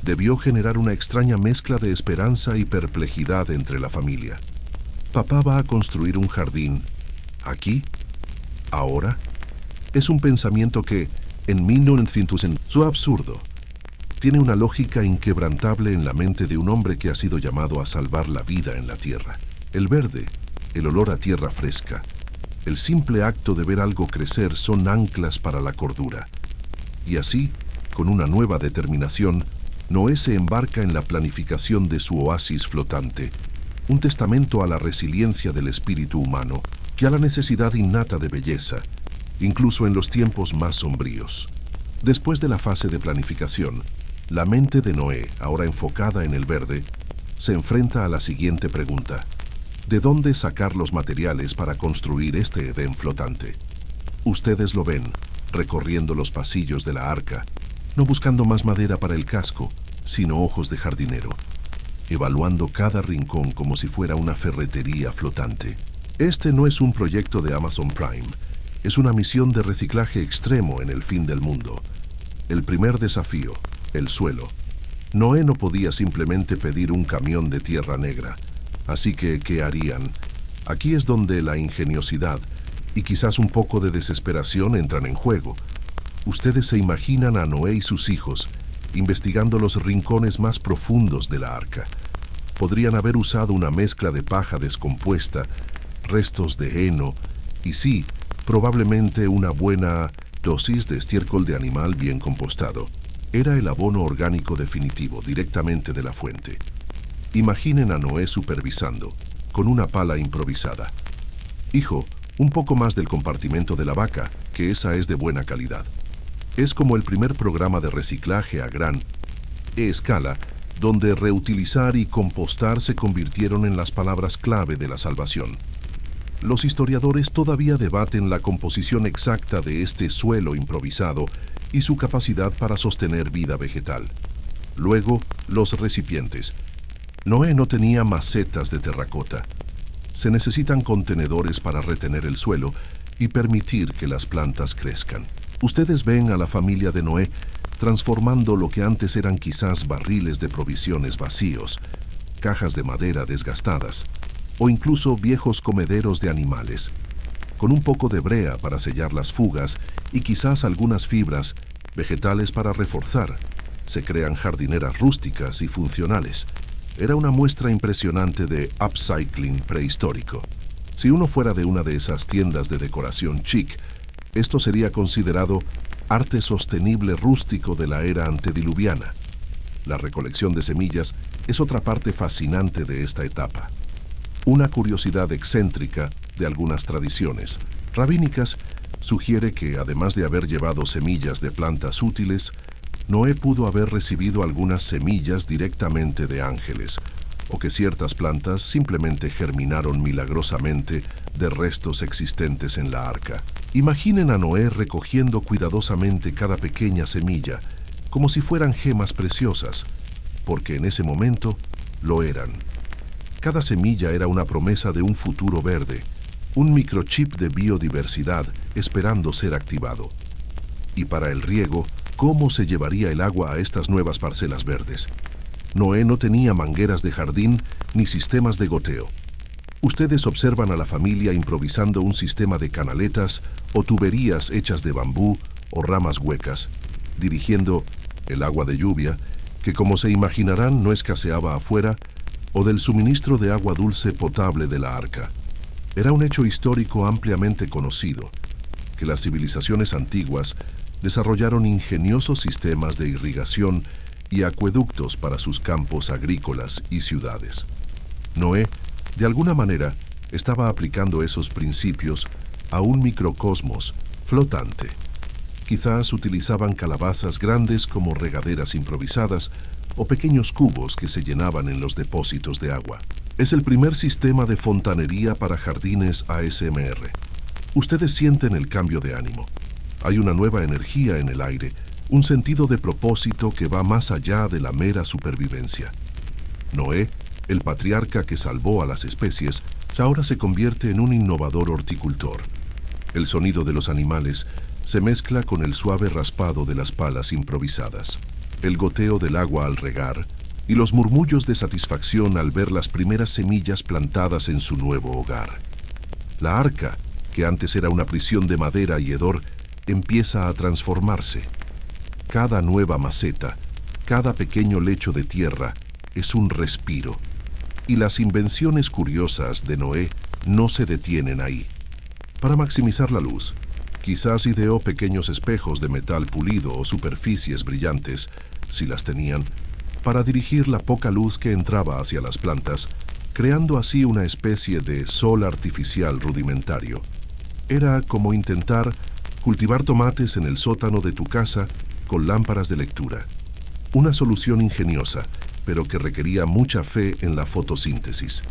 debió generar una extraña mezcla de esperanza y perplejidad entre la familia. ¿Papá va a construir un jardín aquí? ¿Ahora? Es un pensamiento que, en 1900, su absurdo, tiene una lógica inquebrantable en la mente de un hombre que ha sido llamado a salvar la vida en la tierra. El verde, el olor a tierra fresca, el simple acto de ver algo crecer son anclas para la cordura. Y así, con una nueva determinación, Noé se embarca en la planificación de su oasis flotante, un testamento a la resiliencia del espíritu humano y a la necesidad innata de belleza, incluso en los tiempos más sombríos. Después de la fase de planificación, la mente de Noé, ahora enfocada en el verde, se enfrenta a la siguiente pregunta: ¿de dónde sacar los materiales para construir este Edén flotante? Ustedes lo ven, recorriendo los pasillos de la arca, no buscando más madera para el casco, sino ojos de jardinero, evaluando cada rincón como si fuera una ferretería flotante. Este no es un proyecto de Amazon Prime, es una misión de reciclaje extremo en el fin del mundo. El primer desafío, el suelo. Noé no podía simplemente pedir un camión de tierra negra, así que, ¿qué harían? Aquí es donde la ingeniosidad y quizás un poco de desesperación entran en juego. Ustedes se imaginan a Noé y sus hijos investigando los rincones más profundos de la arca. Podrían haber usado una mezcla de paja descompuesta, restos de heno y sí, probablemente una buena dosis de estiércol de animal bien compostado. Era el abono orgánico definitivo, directamente de la fuente. Imaginen a Noé supervisando, con una pala improvisada. Hijo, un poco más del compartimento de la vaca, que esa es de buena calidad. Es como el primer programa de reciclaje a gran escala, donde reutilizar y compostar se convirtieron en las palabras clave de la salvación. Los historiadores todavía debaten la composición exacta de este suelo improvisado y su capacidad para sostener vida vegetal. Luego, los recipientes. Noé no tenía macetas de terracota. Se necesitan contenedores para retener el suelo y permitir que las plantas crezcan. Ustedes ven a la familia de Noé transformando lo que antes eran quizás barriles de provisiones vacíos, cajas de madera desgastadas, o incluso viejos comederos de animales, con un poco de brea para sellar las fugas y quizás algunas fibras vegetales para reforzar. Se crean jardineras rústicas y funcionales. Era una muestra impresionante de upcycling prehistórico. Si uno fuera de una de esas tiendas de decoración chic, esto sería considerado arte sostenible rústico de la era antediluviana. La recolección de semillas es otra parte fascinante de esta etapa. Una curiosidad excéntrica de algunas tradiciones rabínicas sugiere que, además de haber llevado semillas de plantas útiles, Noé pudo haber recibido algunas semillas directamente de ángeles, o que ciertas plantas simplemente germinaron milagrosamente de restos existentes en la arca. Imaginen a Noé recogiendo cuidadosamente cada pequeña semilla, como si fueran gemas preciosas, porque en ese momento lo eran. Cada semilla era una promesa de un futuro verde, un microchip de biodiversidad esperando ser activado. Y para el riego, ¿cómo se llevaría el agua a estas nuevas parcelas verdes? Noé no tenía mangueras de jardín ni sistemas de goteo. Ustedes observan a la familia improvisando un sistema de canaletas o tuberías hechas de bambú o ramas huecas, dirigiendo el agua de lluvia, que como se imaginarán no escaseaba afuera, o del suministro de agua dulce potable de la arca. Era un hecho histórico ampliamente conocido, que las civilizaciones antiguas desarrollaron ingeniosos sistemas de irrigación y acueductos para sus campos agrícolas y ciudades. Noé, de alguna manera, estaba aplicando esos principios a un microcosmos flotante. Quizás utilizaban calabazas grandes como regaderas improvisadas o pequeños cubos que se llenaban en los depósitos de agua. Es el primer sistema de fontanería para jardines ASMR. Ustedes sienten el cambio de ánimo. Hay una nueva energía en el aire, un sentido de propósito que va más allá de la mera supervivencia. Noé, el patriarca que salvó a las especies, ahora se convierte en un innovador horticultor. El sonido de los animales se mezcla con el suave raspado de las palas improvisadas, el goteo del agua al regar y los murmullos de satisfacción al ver las primeras semillas plantadas en su nuevo hogar. La arca, que antes era una prisión de madera y hedor, empieza a transformarse. Cada nueva maceta, cada pequeño lecho de tierra es un respiro. Y las invenciones curiosas de Noé no se detienen ahí. Para maximizar la luz, quizás ideó pequeños espejos de metal pulido o superficies brillantes, si las tenían, para dirigir la poca luz que entraba hacia las plantas, creando así una especie de sol artificial rudimentario. Era como intentar cultivar tomates en el sótano de tu casa con lámparas de lectura. Una solución ingeniosa, pero que requería mucha fe en la fotosíntesis.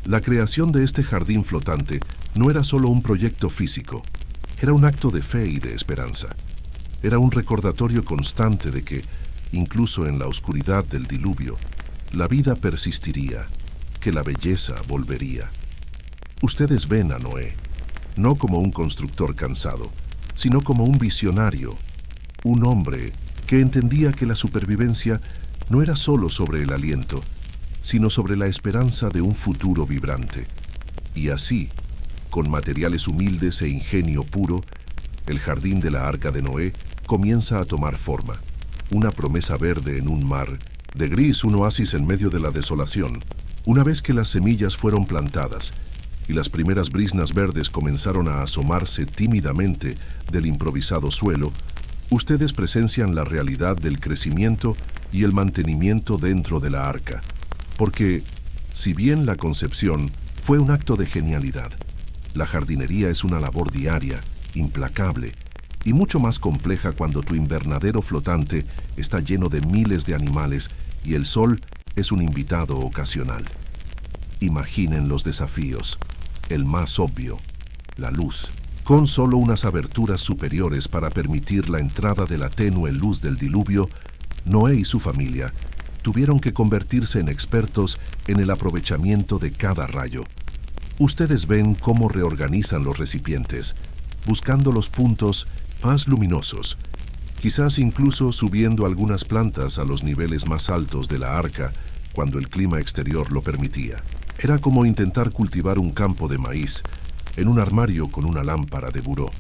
La creación de este jardín flotante no era solo un proyecto físico, era un acto de fe y de esperanza. Era un recordatorio constante de que, incluso en la oscuridad del diluvio, la vida persistiría, que la belleza volvería. Ustedes ven a Noé, no como un constructor cansado, sino como un visionario, un hombre que entendía que la supervivencia no era solo sobre el aliento, sino sobre la esperanza de un futuro vibrante. Y así, con materiales humildes e ingenio puro, el jardín de la Arca de Noé comienza a tomar forma. Una promesa verde en un mar, de gris un oasis en medio de la desolación. Una vez que las semillas fueron plantadas y las primeras briznas verdes comenzaron a asomarse tímidamente del improvisado suelo, ustedes presencian la realidad del crecimiento y el mantenimiento dentro de la arca. Porque, si bien la concepción fue un acto de genialidad, la jardinería es una labor diaria, implacable y mucho más compleja cuando tu invernadero flotante está lleno de miles de animales y el sol es un invitado ocasional. Imaginen los desafíos. El más obvio, la luz. Con solo unas aberturas superiores para permitir la entrada de la tenue luz del diluvio, Noé y su familia tuvieron que convertirse en expertos en el aprovechamiento de cada rayo. Ustedes ven cómo reorganizan los recipientes, buscando los puntos más luminosos, quizás incluso subiendo algunas plantas a los niveles más altos de la arca cuando el clima exterior lo permitía. Era como intentar cultivar un campo de maíz en un armario con una lámpara de buró.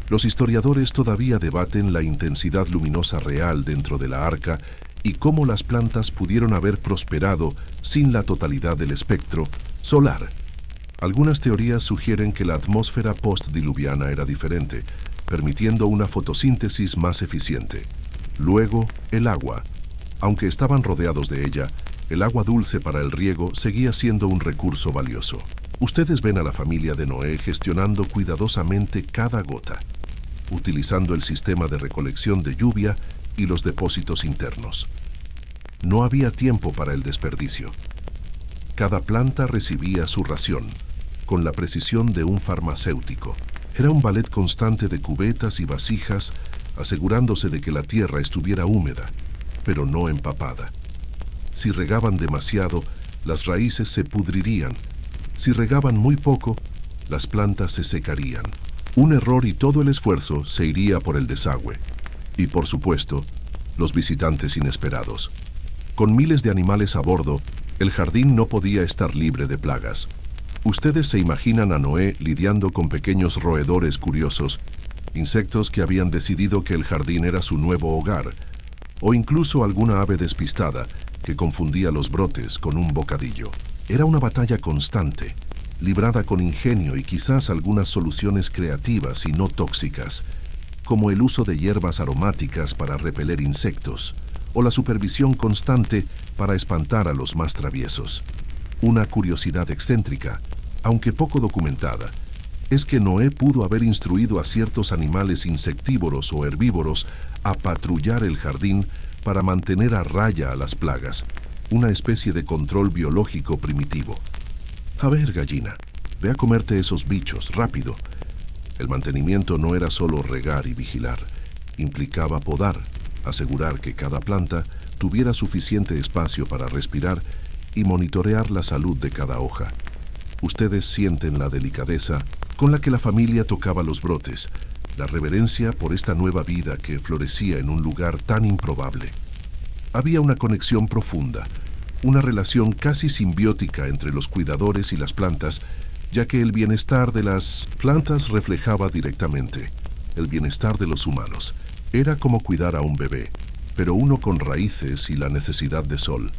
Los historiadores todavía debaten la intensidad luminosa real dentro de la arca y cómo las plantas pudieron haber prosperado sin la totalidad del espectro solar. Algunas teorías sugieren que la atmósfera postdiluviana era diferente, permitiendo una fotosíntesis más eficiente. Luego, el agua. Aunque estaban rodeados de ella, el agua dulce para el riego seguía siendo un recurso valioso. Ustedes ven a la familia de Noé gestionando cuidadosamente cada gota, utilizando el sistema de recolección de lluvia y los depósitos internos. No había tiempo para el desperdicio. Cada planta recibía su ración, con la precisión de un farmacéutico. Era un ballet constante de cubetas y vasijas, asegurándose de que la tierra estuviera húmeda, pero no empapada. Si regaban demasiado, las raíces se pudrirían. Si regaban muy poco, las plantas se secarían. Un error y todo el esfuerzo se iría por el desagüe. Y por supuesto, los visitantes inesperados. Con miles de animales a bordo, el jardín no podía estar libre de plagas. Ustedes se imaginan a Noé lidiando con pequeños roedores curiosos, insectos que habían decidido que el jardín era su nuevo hogar, o incluso alguna ave despistada que confundía los brotes con un bocadillo. Era una batalla constante, librada con ingenio y quizás algunas soluciones creativas y no tóxicas, como el uso de hierbas aromáticas para repeler insectos, o la supervisión constante para espantar a los más traviesos. Una curiosidad excéntrica, aunque poco documentada, es que Noé pudo haber instruido a ciertos animales insectívoros o herbívoros a patrullar el jardín para mantener a raya a las plagas, una especie de control biológico primitivo. A ver, gallina, ve a comerte esos bichos, rápido. El mantenimiento no era solo regar y vigilar, implicaba podar, asegurar que cada planta tuviera suficiente espacio para respirar y monitorear la salud de cada hoja. Ustedes sienten la delicadeza con la que la familia tocaba los brotes, la reverencia por esta nueva vida que florecía en un lugar tan improbable. Había una conexión profunda, una relación casi simbiótica entre los cuidadores y las plantas, ya que el bienestar de las plantas reflejaba directamente el bienestar de los humanos. Era como cuidar a un bebé, pero uno con raíces y la necesidad de sol.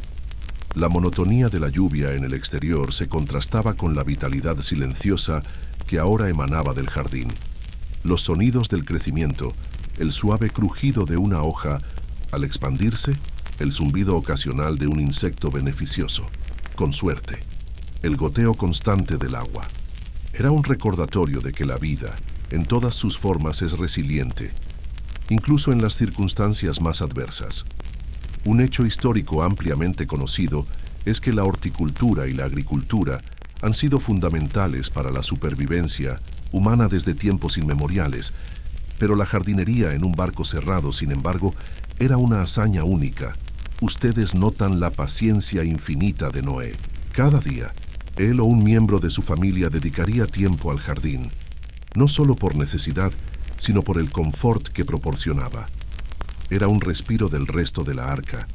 La monotonía de la lluvia en el exterior se contrastaba con la vitalidad silenciosa que ahora emanaba del jardín. Los sonidos del crecimiento, el suave crujido de una hoja al expandirse, el zumbido ocasional de un insecto beneficioso, con suerte, el goteo constante del agua. Era un recordatorio de que la vida, en todas sus formas, es resiliente, incluso en las circunstancias más adversas. Un hecho histórico ampliamente conocido es que la horticultura y la agricultura han sido fundamentales para la supervivencia humana desde tiempos inmemoriales, pero la jardinería en un barco cerrado, sin embargo, era una hazaña única. Ustedes notan la paciencia infinita de Noé. Cada día, él o un miembro de su familia dedicaría tiempo al jardín, no solo por necesidad, sino por el confort que proporcionaba. Era un respiro del resto de la arca,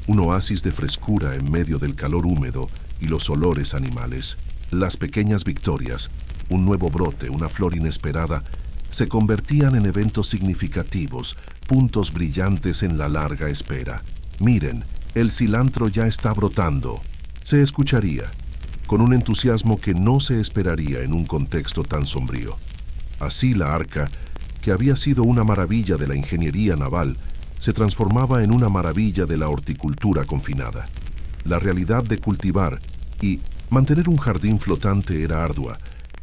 un oasis de frescura en medio del calor húmedo y los olores animales. Las pequeñas victorias, un nuevo brote, una flor inesperada, se convertían en eventos significativos, puntos brillantes en la larga espera. Miren, el cilantro ya está brotando. Se escucharía. con un entusiasmo que no se esperaría en un contexto tan sombrío. Así la arca, que había sido una maravilla de la ingeniería naval, se transformaba en una maravilla de la horticultura confinada. La realidad de cultivar y mantener un jardín flotante era ardua,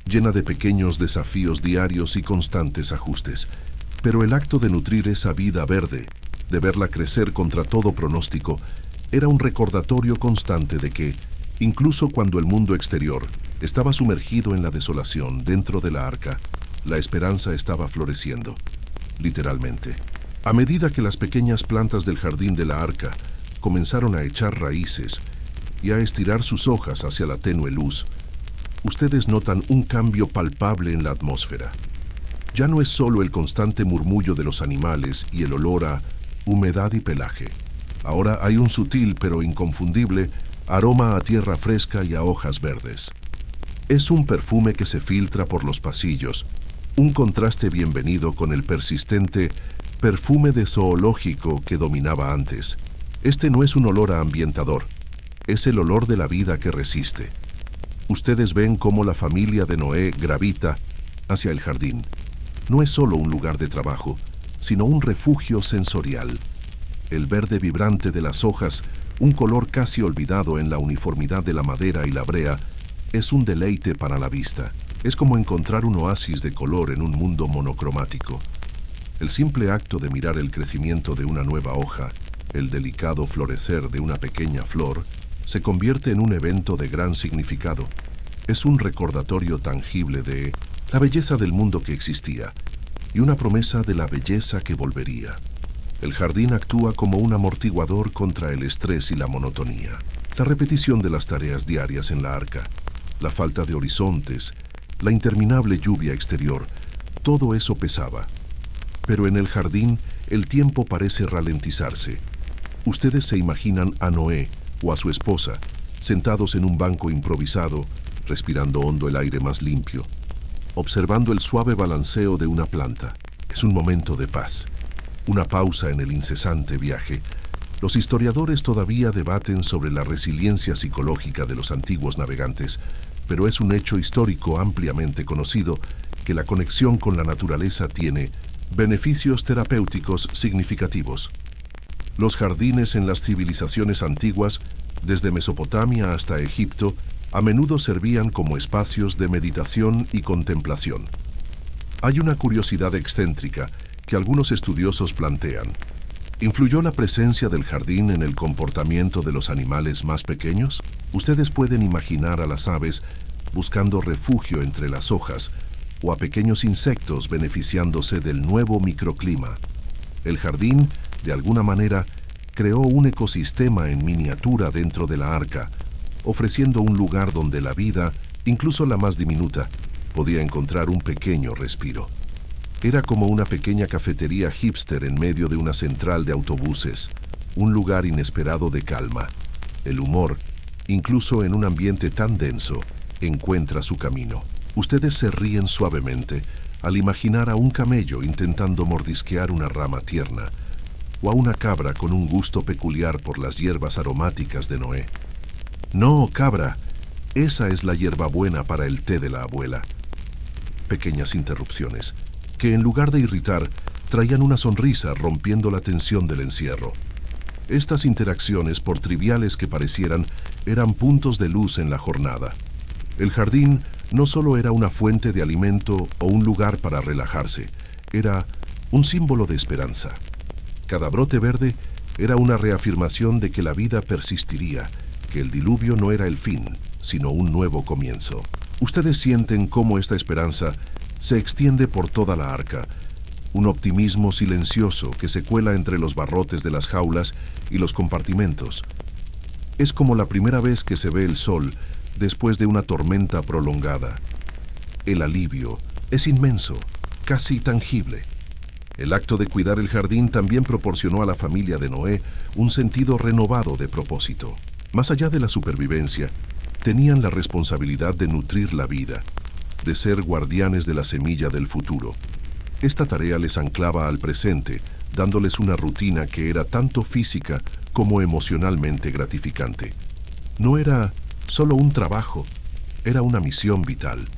llena de pequeños desafíos diarios y constantes ajustes. Pero el acto de nutrir esa vida verde, de verla crecer contra todo pronóstico, era un recordatorio constante de que, incluso cuando el mundo exterior estaba sumergido en la desolación dentro de la arca, la esperanza estaba floreciendo, literalmente. A medida que las pequeñas plantas del jardín de la arca comenzaron a echar raíces y a estirar sus hojas hacia la tenue luz, ustedes notan un cambio palpable en la atmósfera. Ya no es solo el constante murmullo de los animales y el olor a humedad y pelaje. Ahora hay un sutil pero inconfundible aroma a tierra fresca y a hojas verdes. Es un perfume que se filtra por los pasillos, un contraste bienvenido con el persistente perfume de zoológico que dominaba antes. Este no es un olor a ambientador, es el olor de la vida que resiste. Ustedes ven cómo la familia de Noé gravita hacia el jardín. No es solo un lugar de trabajo, sino un refugio sensorial. El verde vibrante de las hojas, un color casi olvidado en la uniformidad de la madera y la brea, es un deleite para la vista. Es como encontrar un oasis de color en un mundo monocromático. El simple acto de mirar el crecimiento de una nueva hoja, el delicado florecer de una pequeña flor, se convierte en un evento de gran significado. Es un recordatorio tangible de la belleza del mundo que existía y una promesa de la belleza que volvería. El jardín actúa como un amortiguador contra el estrés y la monotonía. La repetición de las tareas diarias en la arca, la falta de horizontes, la interminable lluvia exterior, todo eso pesaba. Pero en el jardín el tiempo parece ralentizarse. Ustedes se imaginan a Noé o a su esposa sentados en un banco improvisado, respirando hondo el aire más limpio, observando el suave balanceo de una planta. Es un momento de paz, una pausa en el incesante viaje. Los historiadores todavía debaten sobre la resiliencia psicológica de los antiguos navegantes, pero es un hecho histórico ampliamente conocido que la conexión con la naturaleza tiene beneficios terapéuticos significativos. Los jardines en las civilizaciones antiguas, desde Mesopotamia hasta Egipto, a menudo servían como espacios de meditación y contemplación. Hay una curiosidad excéntrica que algunos estudiosos plantean. ¿Influyó la presencia del jardín en el comportamiento de los animales más pequeños? Ustedes pueden imaginar a las aves buscando refugio entre las hojas o a pequeños insectos beneficiándose del nuevo microclima. El jardín, de alguna manera, creó un ecosistema en miniatura dentro de la arca, ofreciendo un lugar donde la vida, incluso la más diminuta, podía encontrar un pequeño respiro. Era como una pequeña cafetería hipster en medio de una central de autobuses, un lugar inesperado de calma. El humor, incluso en un ambiente tan denso, encuentra su camino. Ustedes se ríen suavemente al imaginar a un camello intentando mordisquear una rama tierna, o a una cabra con un gusto peculiar por las hierbas aromáticas de Noé. No, cabra, esa es la hierbabuena para el té de la abuela. Pequeñas interrupciones, que en lugar de irritar, traían una sonrisa rompiendo la tensión del encierro. Estas interacciones, por triviales que parecieran, eran puntos de luz en la jornada. El jardín no solo era una fuente de alimento o un lugar para relajarse, era un símbolo de esperanza. Cada brote verde era una reafirmación de que la vida persistiría, que el diluvio no era el fin, sino un nuevo comienzo. Ustedes sienten cómo esta esperanza se extiende por toda la arca, un optimismo silencioso que se cuela entre los barrotes de las jaulas y los compartimentos. Es como la primera vez que se ve el sol después de una tormenta prolongada. El alivio es inmenso, casi tangible. El acto de cuidar el jardín también proporcionó a la familia de Noé un sentido renovado de propósito. Más allá de la supervivencia, tenían la responsabilidad de nutrir la vida, de ser guardianes de la semilla del futuro. Esta tarea les anclaba al presente, dándoles una rutina que era tanto física como emocionalmente gratificante. No era solo un trabajo, era una misión vital.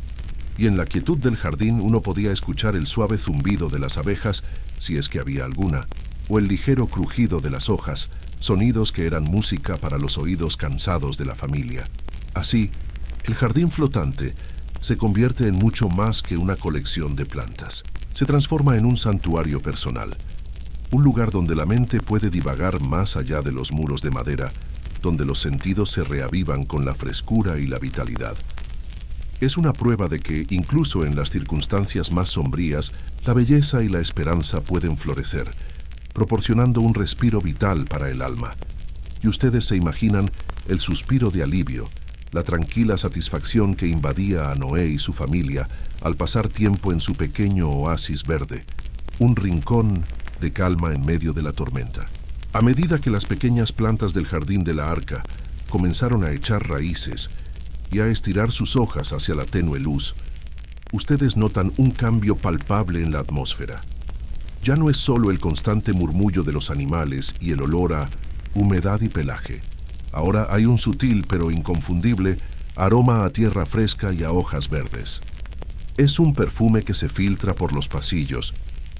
Y en la quietud del jardín uno podía escuchar el suave zumbido de las abejas, si es que había alguna, o el ligero crujido de las hojas, sonidos que eran música para los oídos cansados de la familia. Así, el jardín flotante se convierte en mucho más que una colección de plantas. Se transforma en un santuario personal, un lugar donde la mente puede divagar más allá de los muros de madera, donde los sentidos se reavivan con la frescura y la vitalidad. Es una prueba de que, incluso en las circunstancias más sombrías, la belleza y la esperanza pueden florecer, proporcionando un respiro vital para el alma. Y ustedes se imaginan el suspiro de alivio, la tranquila satisfacción que invadía a Noé y su familia al pasar tiempo en su pequeño oasis verde, un rincón de calma en medio de la tormenta. A medida que las pequeñas plantas del jardín de la arca comenzaron a echar raíces y a estirar sus hojas hacia la tenue luz, ustedes notan un cambio palpable en la atmósfera. Ya no es solo el constante murmullo de los animales y el olor a humedad y pelaje. Ahora hay un sutil pero inconfundible aroma a tierra fresca y a hojas verdes. Es un perfume que se filtra por los pasillos,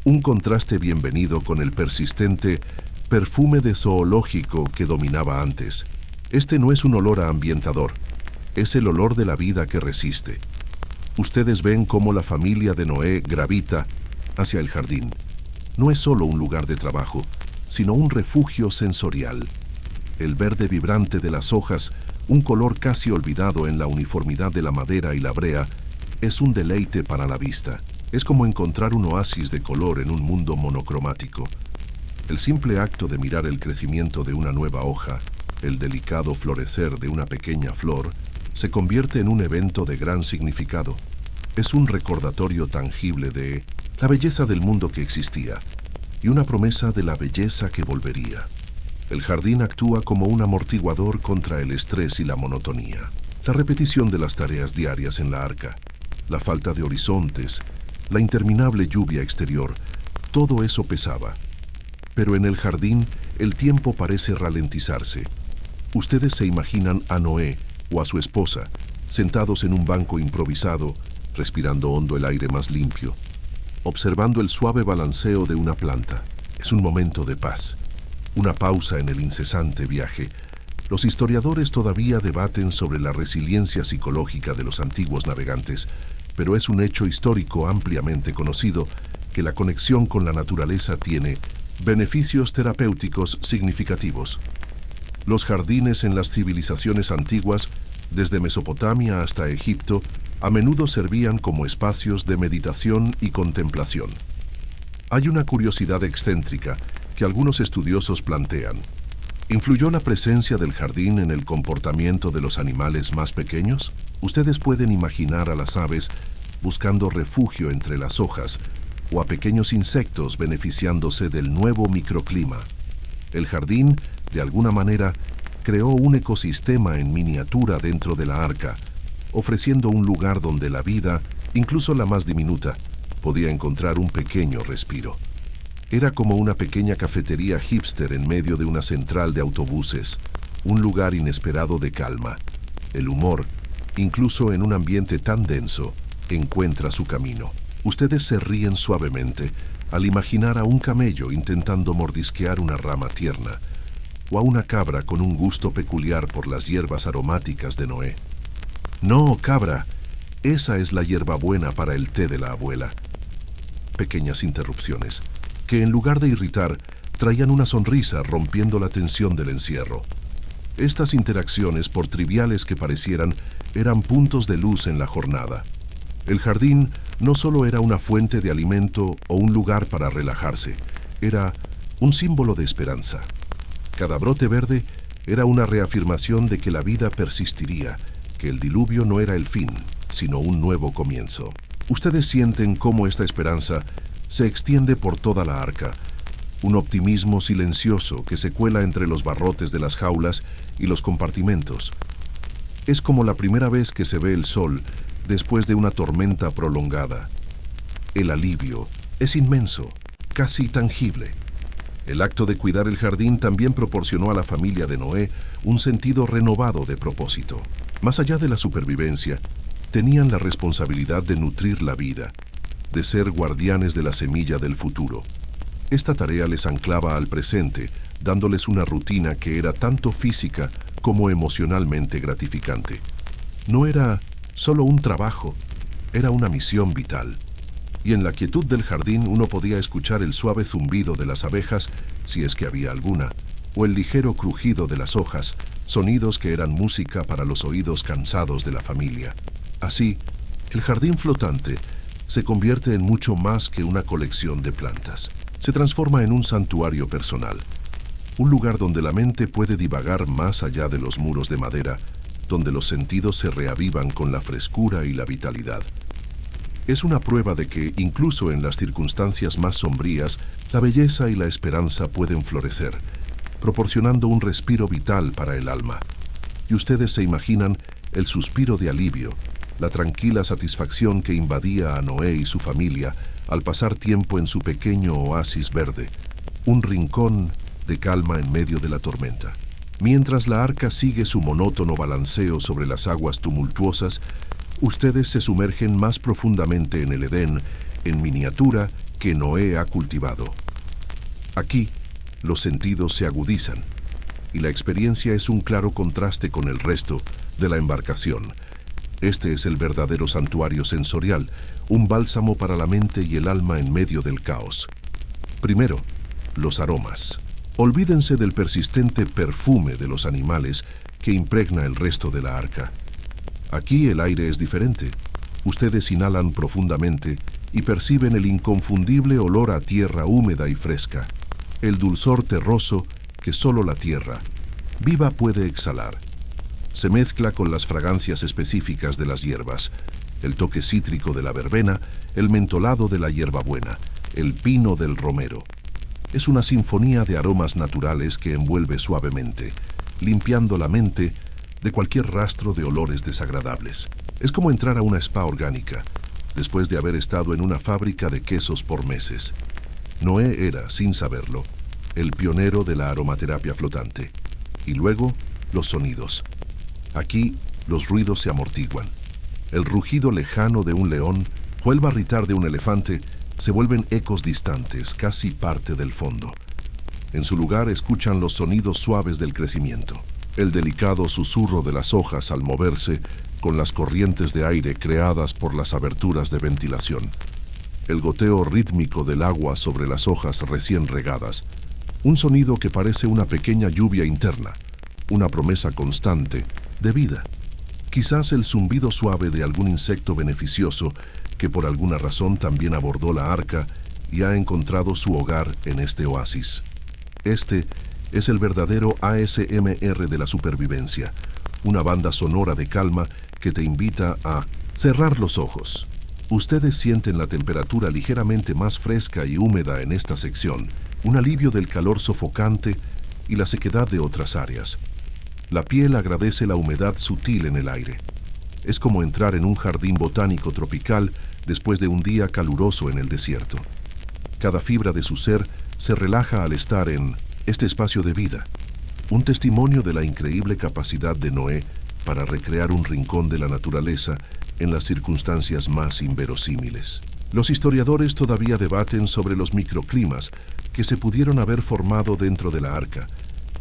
un contraste bienvenido con el persistente perfume de zoológico que dominaba antes. Este no es un olor a ambientador, es el olor de la vida que resiste. Ustedes ven cómo la familia de Noé gravita hacia el jardín. No es solo un lugar de trabajo, sino un refugio sensorial. El verde vibrante de las hojas, un color casi olvidado en la uniformidad de la madera y la brea, es un deleite para la vista. Es como encontrar un oasis de color en un mundo monocromático. El simple acto de mirar el crecimiento de una nueva hoja, el delicado florecer de una pequeña flor, se convierte en un evento de gran significado. Es un recordatorio tangible de la belleza del mundo que existía y una promesa de la belleza que volvería. El jardín actúa como un amortiguador contra el estrés y la monotonía. La repetición de las tareas diarias en la arca, la falta de horizontes, la interminable lluvia exterior, todo eso pesaba. Pero en el jardín el tiempo parece ralentizarse. Ustedes se imaginan a Noé o a su esposa, sentados en un banco improvisado, respirando hondo el aire más limpio, observando el suave balanceo de una planta. Es un momento de paz, una pausa en el incesante viaje. Los historiadores todavía debaten sobre la resiliencia psicológica de los antiguos navegantes, pero es un hecho histórico ampliamente conocido que la conexión con la naturaleza tiene beneficios terapéuticos significativos. Los jardines en las civilizaciones antiguas, desde Mesopotamia hasta Egipto, a menudo servían como espacios de meditación y contemplación. Hay una curiosidad excéntrica que algunos estudiosos plantean. ¿Influyó la presencia del jardín en el comportamiento de los animales más pequeños? Ustedes pueden imaginar a las aves buscando refugio entre las hojas o a pequeños insectos beneficiándose del nuevo microclima. El jardín, de alguna manera, creó un ecosistema en miniatura dentro de la arca, ofreciendo un lugar donde la vida, incluso la más diminuta, podía encontrar un pequeño respiro. Era como una pequeña cafetería hipster en medio de una central de autobuses, un lugar inesperado de calma. El humor, incluso en un ambiente tan denso, encuentra su camino. Ustedes se ríen suavemente al imaginar a un camello intentando mordisquear una rama tierna, o a una cabra con un gusto peculiar por las hierbas aromáticas de Noé. No, cabra, esa es la hierbabuena para el té de la abuela. Pequeñas interrupciones, que en lugar de irritar, traían una sonrisa rompiendo la tensión del encierro. Estas interacciones, por triviales que parecieran, eran puntos de luz en la jornada. El jardín no solo era una fuente de alimento o un lugar para relajarse, era un símbolo de esperanza. Cada brote verde era una reafirmación de que la vida persistiría, que el diluvio no era el fin, sino un nuevo comienzo. Ustedes sienten cómo esta esperanza se extiende por toda la arca, un optimismo silencioso que se cuela entre los barrotes de las jaulas y los compartimentos. Es como la primera vez que se ve el sol después de una tormenta prolongada. El alivio es inmenso, casi tangible. El acto de cuidar el jardín también proporcionó a la familia de Noé un sentido renovado de propósito. Más allá de la supervivencia, tenían la responsabilidad de nutrir la vida, de ser guardianes de la semilla del futuro. Esta tarea les anclaba al presente, dándoles una rutina que era tanto física como emocionalmente gratificante. No era solo un trabajo, era una misión vital. Y en la quietud del jardín uno podía escuchar el suave zumbido de las abejas, si es que había alguna, o el ligero crujido de las hojas, sonidos que eran música para los oídos cansados de la familia. Así, el jardín flotante se convierte en mucho más que una colección de plantas. Se transforma en un santuario personal, un lugar donde la mente puede divagar más allá de los muros de madera, donde los sentidos se reavivan con la frescura y la vitalidad. Es una prueba de que, incluso en las circunstancias más sombrías, la belleza y la esperanza pueden florecer, proporcionando un respiro vital para el alma. Y ustedes se imaginan el suspiro de alivio, la tranquila satisfacción que invadía a Noé y su familia al pasar tiempo en su pequeño oasis verde, un rincón de calma en medio de la tormenta. Mientras la arca sigue su monótono balanceo sobre las aguas tumultuosas, ustedes se sumergen más profundamente en el Edén, en miniatura, que Noé ha cultivado. Aquí, los sentidos se agudizan, y la experiencia es un claro contraste con el resto de la embarcación. Este es el verdadero santuario sensorial, un bálsamo para la mente y el alma en medio del caos. Primero, los aromas. Olvídense del persistente perfume de los animales que impregna el resto de la arca. Aquí el aire es diferente. Ustedes inhalan profundamente y perciben el inconfundible olor a tierra húmeda y fresca, el dulzor terroso que solo la tierra viva puede exhalar. Se mezcla con las fragancias específicas de las hierbas, el toque cítrico de la verbena, el mentolado de la hierbabuena, el pino del romero. Es una sinfonía de aromas naturales que envuelve suavemente, limpiando la mente de cualquier rastro de olores desagradables. Es como entrar a una spa orgánica, después de haber estado en una fábrica de quesos por meses. Noé era, sin saberlo, el pionero de la aromaterapia flotante. Y luego, los sonidos. Aquí, los ruidos se amortiguan. El rugido lejano de un león o el barritar de un elefante se vuelven ecos distantes, casi parte del fondo. En su lugar escuchan los sonidos suaves del crecimiento, el delicado susurro de las hojas al moverse con las corrientes de aire creadas por las aberturas de ventilación, el goteo rítmico del agua sobre las hojas recién regadas, un sonido que parece una pequeña lluvia interna, una promesa constante de vida. Quizás el zumbido suave de algún insecto beneficioso que por alguna razón también abordó la arca y ha encontrado su hogar en este oasis. Este es el verdadero ASMR de la supervivencia, una banda sonora de calma que te invita a cerrar los ojos. Ustedes sienten la temperatura ligeramente más fresca y húmeda en esta sección, un alivio del calor sofocante y la sequedad de otras áreas. La piel agradece la humedad sutil en el aire. Es como entrar en un jardín botánico tropical después de un día caluroso en el desierto. Cada fibra de su ser se relaja al estar en este espacio de vida, un testimonio de la increíble capacidad de Noé para recrear un rincón de la naturaleza en las circunstancias más inverosímiles. Los historiadores todavía debaten sobre los microclimas que se pudieron haber formado dentro de la arca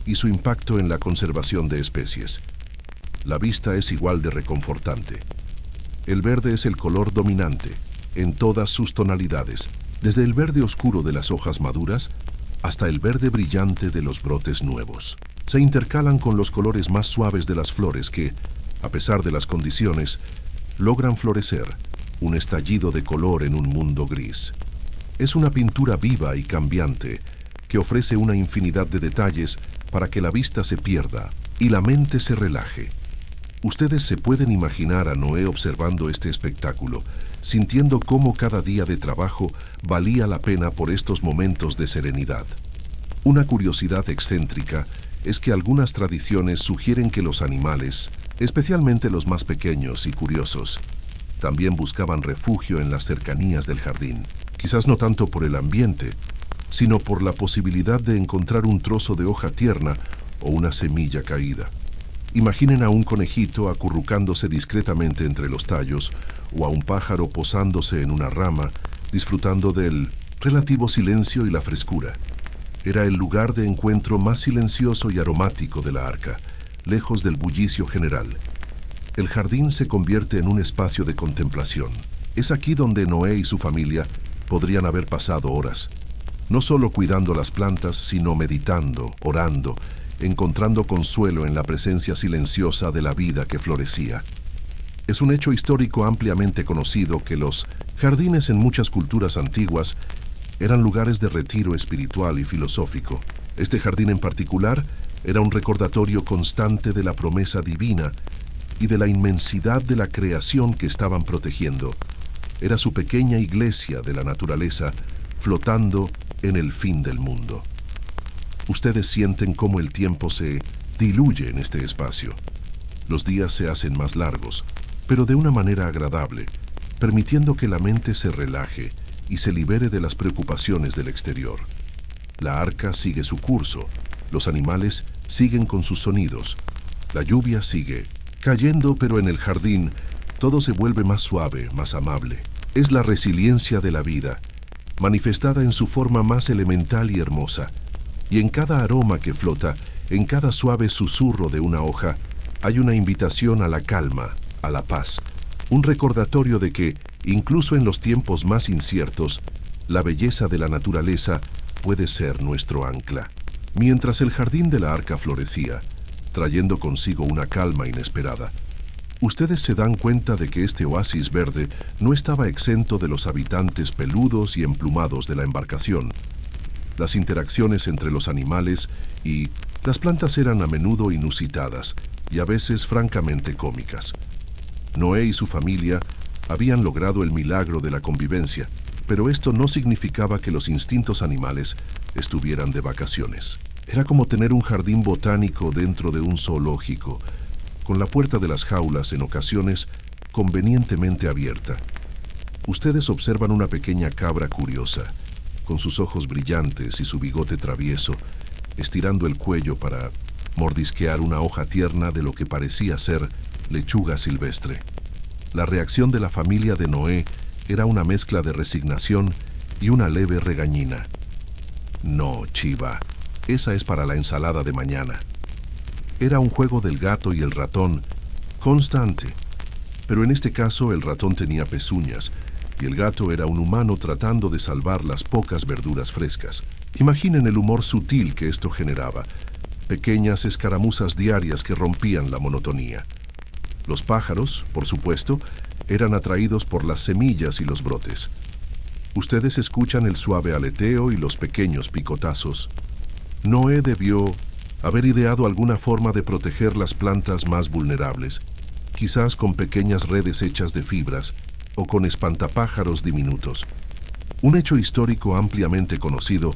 y su impacto en la conservación de especies. La vista es igual de reconfortante. El verde es el color dominante, en todas sus tonalidades, desde el verde oscuro de las hojas maduras hasta el verde brillante de los brotes nuevos. Se intercalan con los colores más suaves de las flores que, a pesar de las condiciones, logran florecer, un estallido de color en un mundo gris. Es una pintura viva y cambiante que ofrece una infinidad de detalles para que la vista se pierda y la mente se relaje. Ustedes se pueden imaginar a Noé observando este espectáculo, sintiendo cómo cada día de trabajo valía la pena por estos momentos de serenidad. Una curiosidad excéntrica es que algunas tradiciones sugieren que los animales, especialmente los más pequeños y curiosos, también buscaban refugio en las cercanías del jardín, quizás no tanto por el ambiente, sino por la posibilidad de encontrar un trozo de hoja tierna o una semilla caída. Imaginen a un conejito acurrucándose discretamente entre los tallos o a un pájaro posándose en una rama, disfrutando del relativo silencio y la frescura. Era el lugar de encuentro más silencioso y aromático de la arca, lejos del bullicio general. El jardín se convierte en un espacio de contemplación. Es aquí donde Noé y su familia podrían haber pasado horas, no solo cuidando las plantas, sino meditando, orando, encontrando consuelo en la presencia silenciosa de la vida que florecía. Es un hecho histórico ampliamente conocido que los jardines en muchas culturas antiguas eran lugares de retiro espiritual y filosófico. Este jardín en particular era un recordatorio constante de la promesa divina y de la inmensidad de la creación que estaban protegiendo. Era su pequeña iglesia de la naturaleza flotando en el fin del mundo. Ustedes sienten cómo el tiempo se diluye en este espacio. Los días se hacen más largos, pero de una manera agradable, permitiendo que la mente se relaje y se libere de las preocupaciones del exterior. La arca sigue su curso, los animales siguen con sus sonidos, la lluvia sigue cayendo, pero en el jardín todo se vuelve más suave, más amable. Es la resiliencia de la vida, manifestada en su forma más elemental y hermosa. Y en cada aroma que flota, en cada suave susurro de una hoja, hay una invitación a la calma, a la paz, un recordatorio de que, incluso en los tiempos más inciertos, la belleza de la naturaleza puede ser nuestro ancla. Mientras el jardín de la arca florecía, trayendo consigo una calma inesperada, ustedes se dan cuenta de que este oasis verde no estaba exento de los habitantes peludos y emplumados de la embarcación. Las interacciones entre los animales y las plantas eran a menudo inusitadas y a veces francamente cómicas. Noé y su familia habían logrado el milagro de la convivencia, pero esto no significaba que los instintos animales estuvieran de vacaciones. Era como tener un jardín botánico dentro de un zoológico, con la puerta de las jaulas en ocasiones convenientemente abierta. Ustedes observan una pequeña cabra curiosa, con sus ojos brillantes y su bigote travieso, estirando el cuello para mordisquear una hoja tierna de lo que parecía ser lechuga silvestre. La reacción de la familia de Noé era una mezcla de resignación y una leve regañina. No, Chiva, esa es para la ensalada de mañana. Era un juego del gato y el ratón, constante, pero en este caso el ratón tenía pezuñas y el gato era un humano tratando de salvar las pocas verduras frescas. Imaginen el humor sutil que esto generaba, pequeñas escaramuzas diarias que rompían la monotonía. Los pájaros, por supuesto, eran atraídos por las semillas y los brotes. Ustedes escuchan el suave aleteo y los pequeños picotazos. Noé debió haber ideado alguna forma de proteger las plantas más vulnerables, quizás con pequeñas redes hechas de fibras o con espantapájaros diminutos. Un hecho histórico ampliamente conocido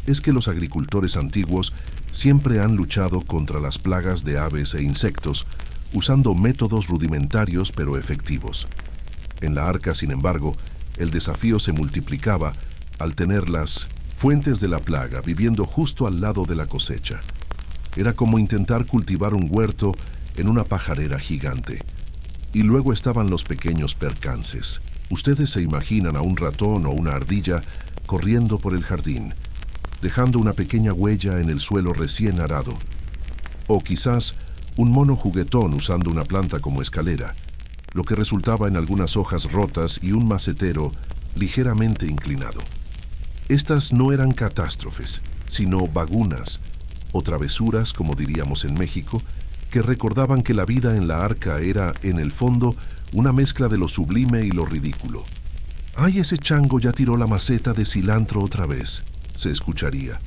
es que los agricultores antiguos siempre han luchado contra las plagas de aves e insectos, usando métodos rudimentarios pero efectivos. En la arca, sin embargo, el desafío se multiplicaba al tener las fuentes de la plaga viviendo justo al lado de la cosecha. Era como intentar cultivar un huerto en una pajarera gigante. Y luego estaban los pequeños percances. Ustedes se imaginan a un ratón o una ardilla corriendo por el jardín, dejando una pequeña huella en el suelo recién arado. O quizás un mono juguetón usando una planta como escalera, lo que resultaba en algunas hojas rotas y un macetero ligeramente inclinado. Estas no eran catástrofes, sino bagunas, o travesuras, como diríamos en México, que recordaban que la vida en la arca era, en el fondo, una mezcla de lo sublime y lo ridículo. «¡Ay, ese chango ya tiró la maceta de cilantro otra vez!», se escucharía.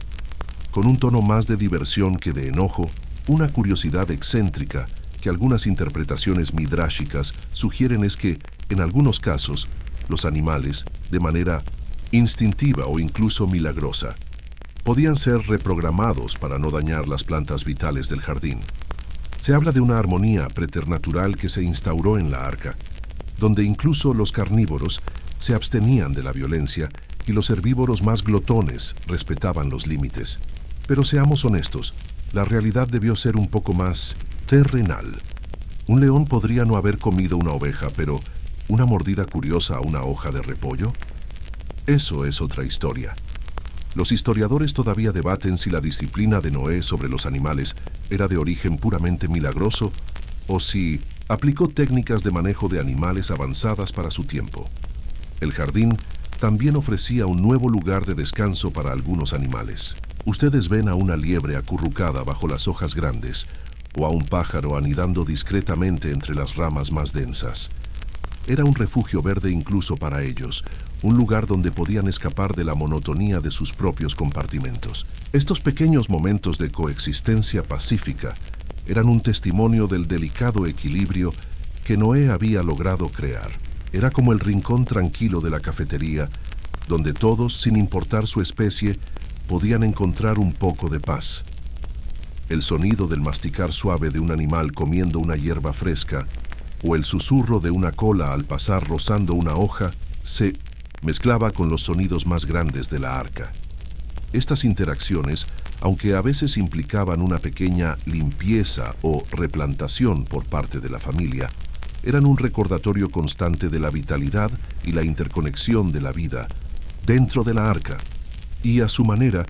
Con un tono más de diversión que de enojo, una curiosidad excéntrica que algunas interpretaciones midráshicas sugieren es que, en algunos casos, los animales, de manera instintiva o incluso milagrosa, podían ser reprogramados para no dañar las plantas vitales del jardín. Se habla de una armonía preternatural que se instauró en la arca, donde incluso los carnívoros se abstenían de la violencia y los herbívoros más glotones respetaban los límites. Pero seamos honestos, la realidad debió ser un poco más terrenal. Un león podría no haber comido una oveja, pero ¿una mordida curiosa a una hoja de repollo? Eso es otra historia. Los historiadores todavía debaten si la disciplina de Noé sobre los animales era de origen puramente milagroso o si aplicó técnicas de manejo de animales avanzadas para su tiempo. El jardín también ofrecía un nuevo lugar de descanso para algunos animales. Ustedes ven a una liebre acurrucada bajo las hojas grandes o a un pájaro anidando discretamente entre las ramas más densas. Era un refugio verde incluso para ellos, un lugar donde podían escapar de la monotonía de sus propios compartimentos. Estos pequeños momentos de coexistencia pacífica eran un testimonio del delicado equilibrio que Noé había logrado crear. Era como el rincón tranquilo de la cafetería, donde todos, sin importar su especie, podían encontrar un poco de paz. El sonido del masticar suave de un animal comiendo una hierba fresca o el susurro de una cola al pasar rozando una hoja se mezclaba con los sonidos más grandes de la arca. Estas interacciones, aunque a veces implicaban una pequeña limpieza o replantación por parte de la familia, eran un recordatorio constante de la vitalidad y la interconexión de la vida dentro de la arca, y a su manera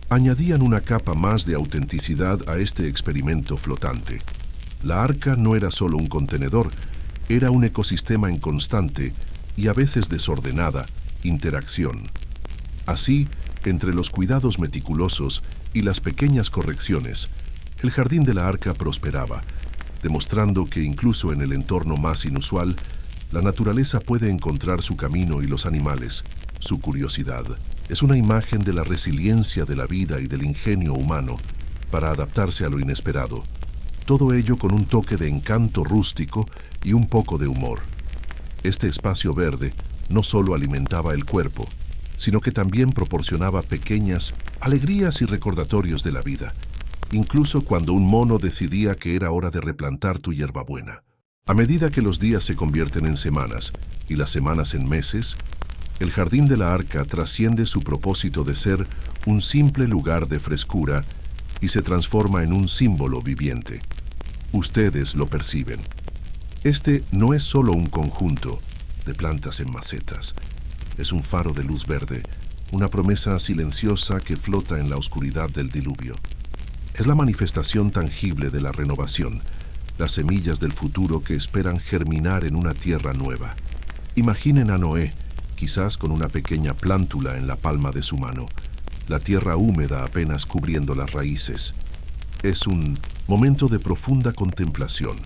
añadían una capa más de autenticidad a este experimento flotante. La arca no era solo un contenedor, era un ecosistema en constante y a veces desordenada interacción. Así, entre los cuidados meticulosos y las pequeñas correcciones, el jardín de la arca prosperaba, demostrando que incluso en el entorno más inusual, la naturaleza puede encontrar su camino y los animales, su curiosidad. Es una imagen de la resiliencia de la vida y del ingenio humano para adaptarse a lo inesperado. Todo ello con un toque de encanto rústico y un poco de humor. Este espacio verde no solo alimentaba el cuerpo, sino que también proporcionaba pequeñas alegrías y recordatorios de la vida, incluso cuando un mono decidía que era hora de replantar tu hierbabuena. A medida que los días se convierten en semanas y las semanas en meses, el jardín de la arca trasciende su propósito de ser un simple lugar de frescura y se transforma en un símbolo viviente. Ustedes lo perciben. Este no es solo un conjunto de plantas en macetas. Es un faro de luz verde, una promesa silenciosa que flota en la oscuridad del diluvio. Es la manifestación tangible de la renovación, las semillas del futuro que esperan germinar en una tierra nueva. Imaginen a Noé, quizás con una pequeña plántula en la palma de su mano, la tierra húmeda apenas cubriendo las raíces. Es un momento de profunda contemplación.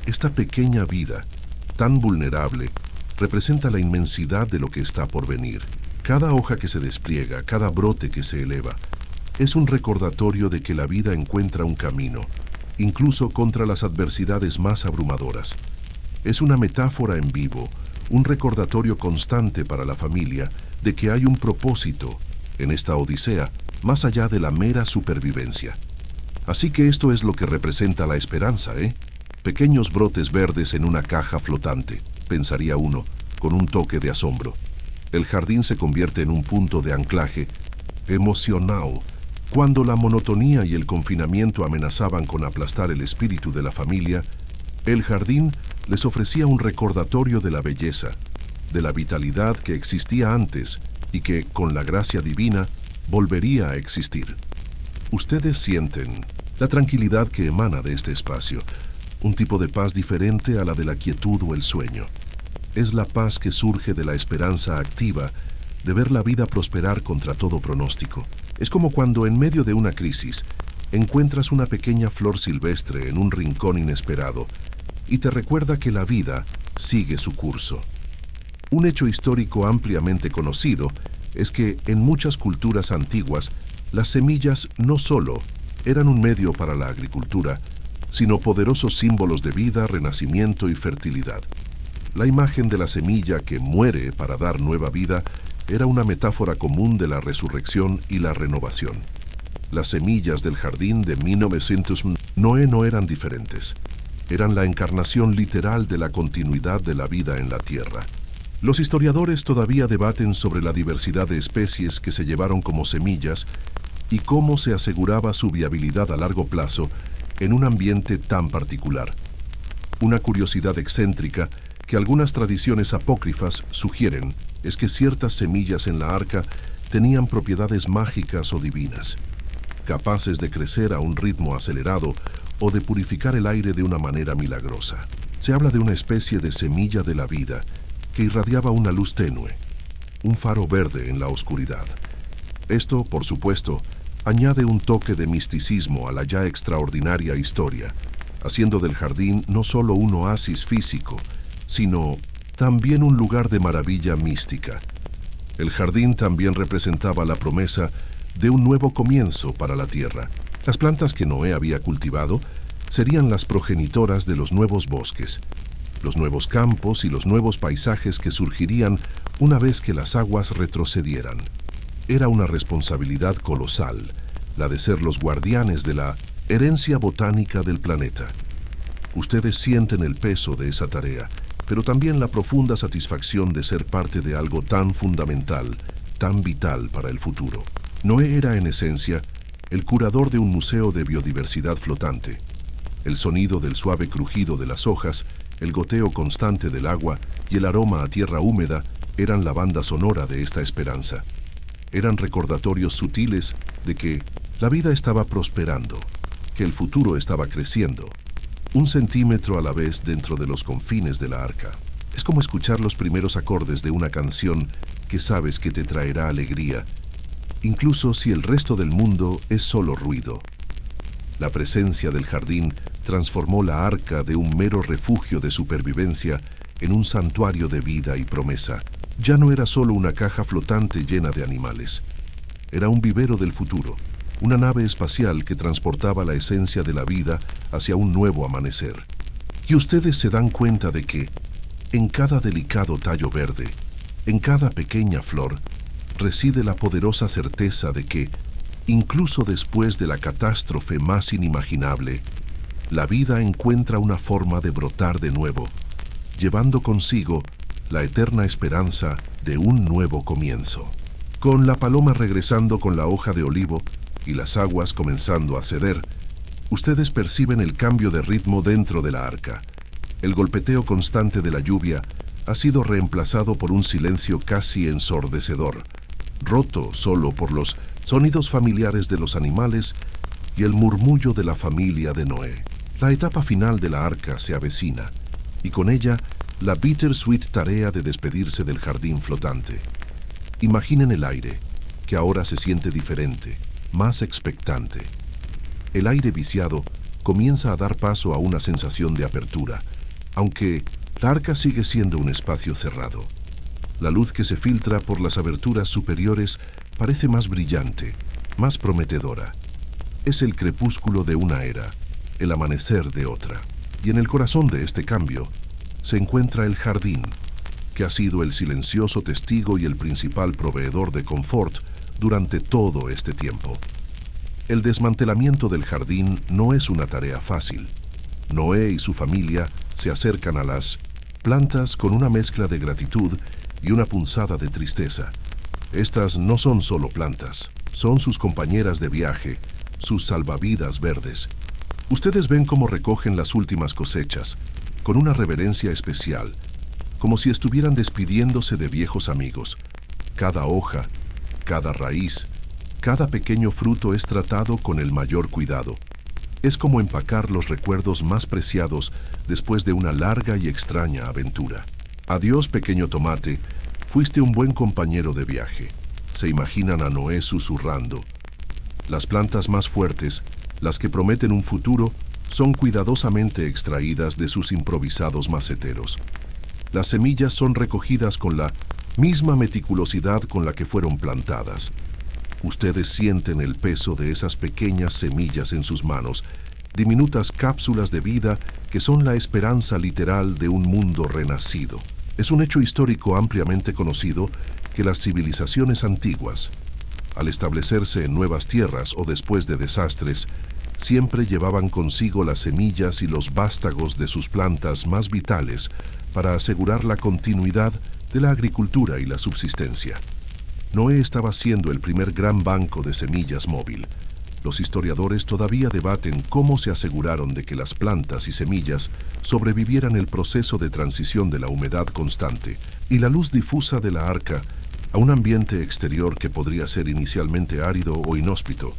Esta pequeña vida, tan vulnerable, representa la inmensidad de lo que está por venir. Cada hoja que se despliega, cada brote que se eleva, es un recordatorio de que la vida encuentra un camino, incluso contra las adversidades más abrumadoras. Es una metáfora en vivo, un recordatorio constante para la familia de que hay un propósito en esta odisea, más allá de la mera supervivencia. Así que esto es lo que representa la esperanza, ¿eh? Pequeños brotes verdes en una caja flotante, pensaría uno, con un toque de asombro. El jardín se convierte en un punto de anclaje emocional. Cuando la monotonía y el confinamiento amenazaban con aplastar el espíritu de la familia, el jardín les ofrecía un recordatorio de la belleza, de la vitalidad que existía antes y que, con la gracia divina, volvería a existir. Ustedes sienten la tranquilidad que emana de este espacio, un tipo de paz diferente a la de la quietud o el sueño. Es la paz que surge de la esperanza activa de ver la vida prosperar contra todo pronóstico. Es como cuando en medio de una crisis encuentras una pequeña flor silvestre en un rincón inesperado y te recuerda que la vida sigue su curso. Un hecho histórico ampliamente conocido es que en muchas culturas antiguas las semillas no solo eran un medio para la agricultura, sino poderosos símbolos de vida, renacimiento y fertilidad. La imagen de la semilla que muere para dar nueva vida era una metáfora común de la resurrección y la renovación. Las semillas del jardín de 1900 Noé no eran diferentes. Eran la encarnación literal de la continuidad de la vida en la tierra. Los historiadores todavía debaten sobre la diversidad de especies que se llevaron como semillas y cómo se aseguraba su viabilidad a largo plazo en un ambiente tan particular. Una curiosidad excéntrica que algunas tradiciones apócrifas sugieren es que ciertas semillas en la arca tenían propiedades mágicas o divinas, capaces de crecer a un ritmo acelerado o de purificar el aire de una manera milagrosa. Se habla de una especie de semilla de la vida que irradiaba una luz tenue, un faro verde en la oscuridad. Esto, por supuesto, añade un toque de misticismo a la ya extraordinaria historia, haciendo del jardín no solo un oasis físico, sino también un lugar de maravilla mística. El jardín también representaba la promesa de un nuevo comienzo para la tierra. Las plantas que Noé había cultivado serían las progenitoras de los nuevos bosques, los nuevos campos y los nuevos paisajes que surgirían una vez que las aguas retrocedieran. Era una responsabilidad colosal, la de ser los guardianes de la herencia botánica del planeta. Ustedes sienten el peso de esa tarea, pero también la profunda satisfacción de ser parte de algo tan fundamental, tan vital para el futuro. Noé era, en esencia, el curador de un museo de biodiversidad flotante. El sonido del suave crujido de las hojas, el goteo constante del agua y el aroma a tierra húmeda eran la banda sonora de esta esperanza. Eran recordatorios sutiles de que la vida estaba prosperando, que el futuro estaba creciendo, 1 centímetro a la vez dentro de los confines de la arca. Es como escuchar los primeros acordes de una canción que sabes que te traerá alegría, incluso si el resto del mundo es solo ruido. La presencia del jardín transformó la arca de un mero refugio de supervivencia en un santuario de vida y promesa. Ya no era solo una caja flotante llena de animales. Era un vivero del futuro, una nave espacial que transportaba la esencia de la vida hacia un nuevo amanecer. Y ustedes se dan cuenta de que, en cada delicado tallo verde, en cada pequeña flor, reside la poderosa certeza de que, incluso después de la catástrofe más inimaginable, la vida encuentra una forma de brotar de nuevo, llevando consigo la eterna esperanza de un nuevo comienzo. Con la paloma regresando con la hoja de olivo y las aguas comenzando a ceder, ustedes perciben el cambio de ritmo dentro de la arca. El golpeteo constante de la lluvia ha sido reemplazado por un silencio casi ensordecedor, roto solo por los sonidos familiares de los animales y el murmullo de la familia de Noé. La etapa final de la arca se avecina, y con ella la bittersweet tarea de despedirse del jardín flotante. Imaginen el aire, que ahora se siente diferente, más expectante. El aire viciado comienza a dar paso a una sensación de apertura, aunque la arca sigue siendo un espacio cerrado. La luz que se filtra por las aberturas superiores parece más brillante, más prometedora. Es el crepúsculo de una era, el amanecer de otra. Y en el corazón de este cambio se encuentra el jardín, que ha sido el silencioso testigo y el principal proveedor de confort durante todo este tiempo. El desmantelamiento del jardín no es una tarea fácil. Noé y su familia se acercan a las plantas con una mezcla de gratitud y una punzada de tristeza. Estas no son solo plantas, son sus compañeras de viaje, sus salvavidas verdes. Ustedes ven cómo recogen las últimas cosechas, con una reverencia especial, como si estuvieran despidiéndose de viejos amigos. Cada hoja, cada raíz, cada pequeño fruto es tratado con el mayor cuidado. Es como empacar los recuerdos más preciados después de una larga y extraña aventura. Adiós, pequeño tomate, fuiste un buen compañero de viaje. Se imaginan a Noé susurrando. Las plantas más fuertes, las que prometen un futuro, son cuidadosamente extraídas de sus improvisados maceteros. Las semillas son recogidas con la misma meticulosidad con la que fueron plantadas. Ustedes sienten el peso de esas pequeñas semillas en sus manos, diminutas cápsulas de vida que son la esperanza literal de un mundo renacido. Es un hecho histórico ampliamente conocido que las civilizaciones antiguas, al establecerse en nuevas tierras o después de desastres, siempre llevaban consigo las semillas y los vástagos de sus plantas más vitales para asegurar la continuidad de la agricultura y la subsistencia. Noé estaba siendo el primer gran banco de semillas móvil, Los historiadores todavía debaten cómo se aseguraron de que las plantas y semillas sobrevivieran el proceso de transición de la humedad constante y la luz difusa de la arca a un ambiente exterior que podría ser inicialmente árido o inhóspito.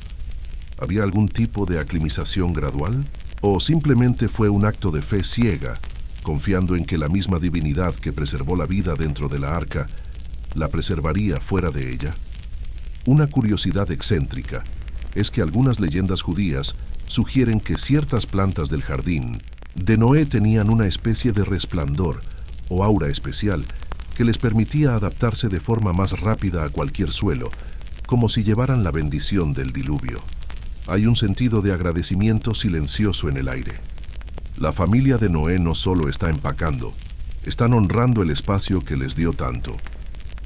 ¿Había algún tipo de aclimatización gradual? ¿O simplemente fue un acto de fe ciega, confiando en que la misma divinidad que preservó la vida dentro de la arca la preservaría fuera de ella? Una curiosidad excéntrica es que algunas leyendas judías sugieren que ciertas plantas del jardín de Noé tenían una especie de resplandor o aura especial que les permitía adaptarse de forma más rápida a cualquier suelo, como si llevaran la bendición del diluvio. Hay un sentido de agradecimiento silencioso en el aire. La familia de Noé no solo está empacando, están honrando el espacio que les dio tanto.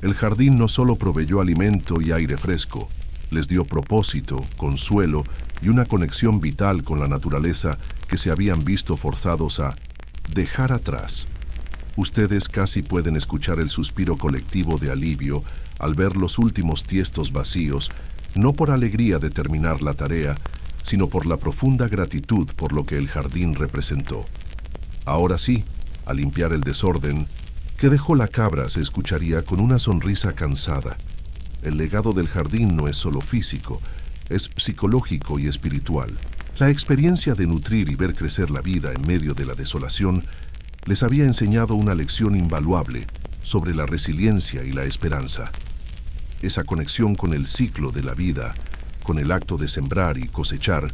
El jardín no solo proveyó alimento y aire fresco, les dio propósito, consuelo y una conexión vital con la naturaleza que se habían visto forzados a dejar atrás. Ustedes casi pueden escuchar el suspiro colectivo de alivio al ver los últimos tiestos vacíos, no por alegría de terminar la tarea, sino por la profunda gratitud por lo que el jardín representó. Ahora sí, al limpiar el desorden que dejó la cabra, se escucharía con una sonrisa cansada. El legado del jardín no es solo físico, es psicológico y espiritual. La experiencia de nutrir y ver crecer la vida en medio de la desolación les había enseñado una lección invaluable sobre la resiliencia y la esperanza. Esa conexión con el ciclo de la vida, con el acto de sembrar y cosechar,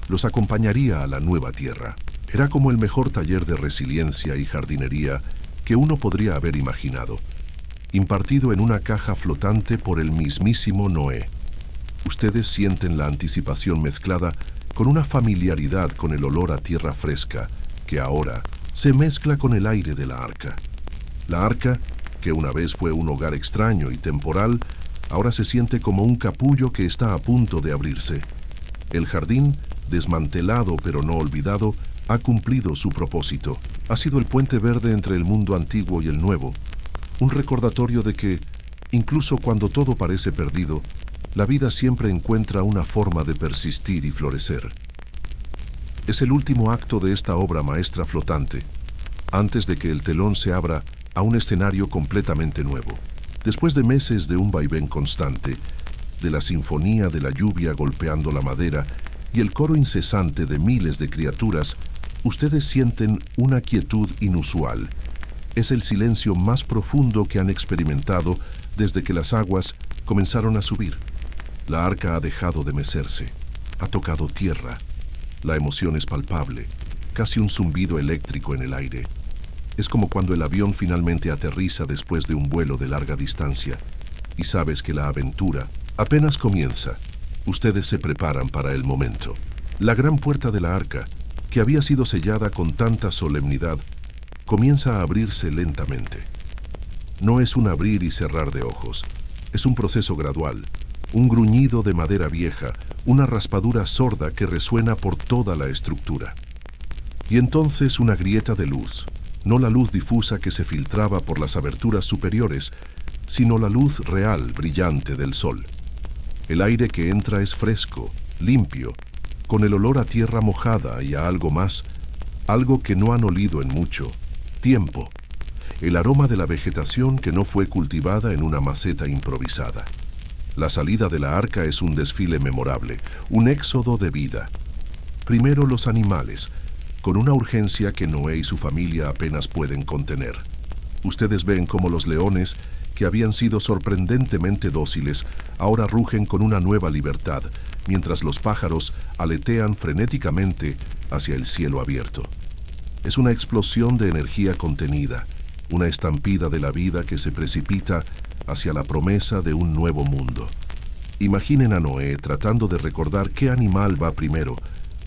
los acompañaría a la nueva tierra. Era como el mejor taller de resiliencia y jardinería que uno podría haber imaginado, impartido en una caja flotante por el mismísimo Noé. Ustedes sienten la anticipación mezclada con una familiaridad con el olor a tierra fresca que ahora se mezcla con el aire de la arca. La arca, que una vez fue un hogar extraño y temporal, ahora se siente como un capullo que está a punto de abrirse. El jardín, desmantelado pero no olvidado, ha cumplido su propósito. Ha sido el puente verde entre el mundo antiguo y el nuevo, un recordatorio de que, incluso cuando todo parece perdido, la vida siempre encuentra una forma de persistir y florecer. Es el último acto de esta obra maestra flotante, antes de que el telón se abra a un escenario completamente nuevo. Después de meses de un vaivén constante, de la sinfonía de la lluvia golpeando la madera y el coro incesante de miles de criaturas, ustedes sienten una quietud inusual. Es el silencio más profundo que han experimentado desde que las aguas comenzaron a subir. La arca ha dejado de mecerse, ha tocado tierra. La emoción es palpable, casi un zumbido eléctrico en el aire. Es como cuando el avión finalmente aterriza después de un vuelo de larga distancia y sabes que la aventura apenas comienza. Ustedes se preparan para el momento. La gran puerta de la arca, que había sido sellada con tanta solemnidad, comienza a abrirse lentamente. No es un abrir y cerrar de ojos, es un proceso gradual, un gruñido de madera vieja, una raspadura sorda que resuena por toda la estructura. Y entonces una grieta de luz, no la luz difusa que se filtraba por las aberturas superiores, sino la luz real, brillante del sol. El aire que entra es fresco, limpio, con el olor a tierra mojada y a algo más, algo que no han olido en mucho tiempo, el aroma de la vegetación que no fue cultivada en una maceta improvisada. La salida de la arca es un desfile memorable, un éxodo de vida. Primero los animales, con una urgencia que Noé y su familia apenas pueden contener. Ustedes ven cómo los leones, que habían sido sorprendentemente dóciles, ahora rugen con una nueva libertad, mientras los pájaros aletean frenéticamente hacia el cielo abierto. Es una explosión de energía contenida, una estampida de la vida que se precipita hacia la promesa de un nuevo mundo. Imaginen a Noé tratando de recordar qué animal va primero,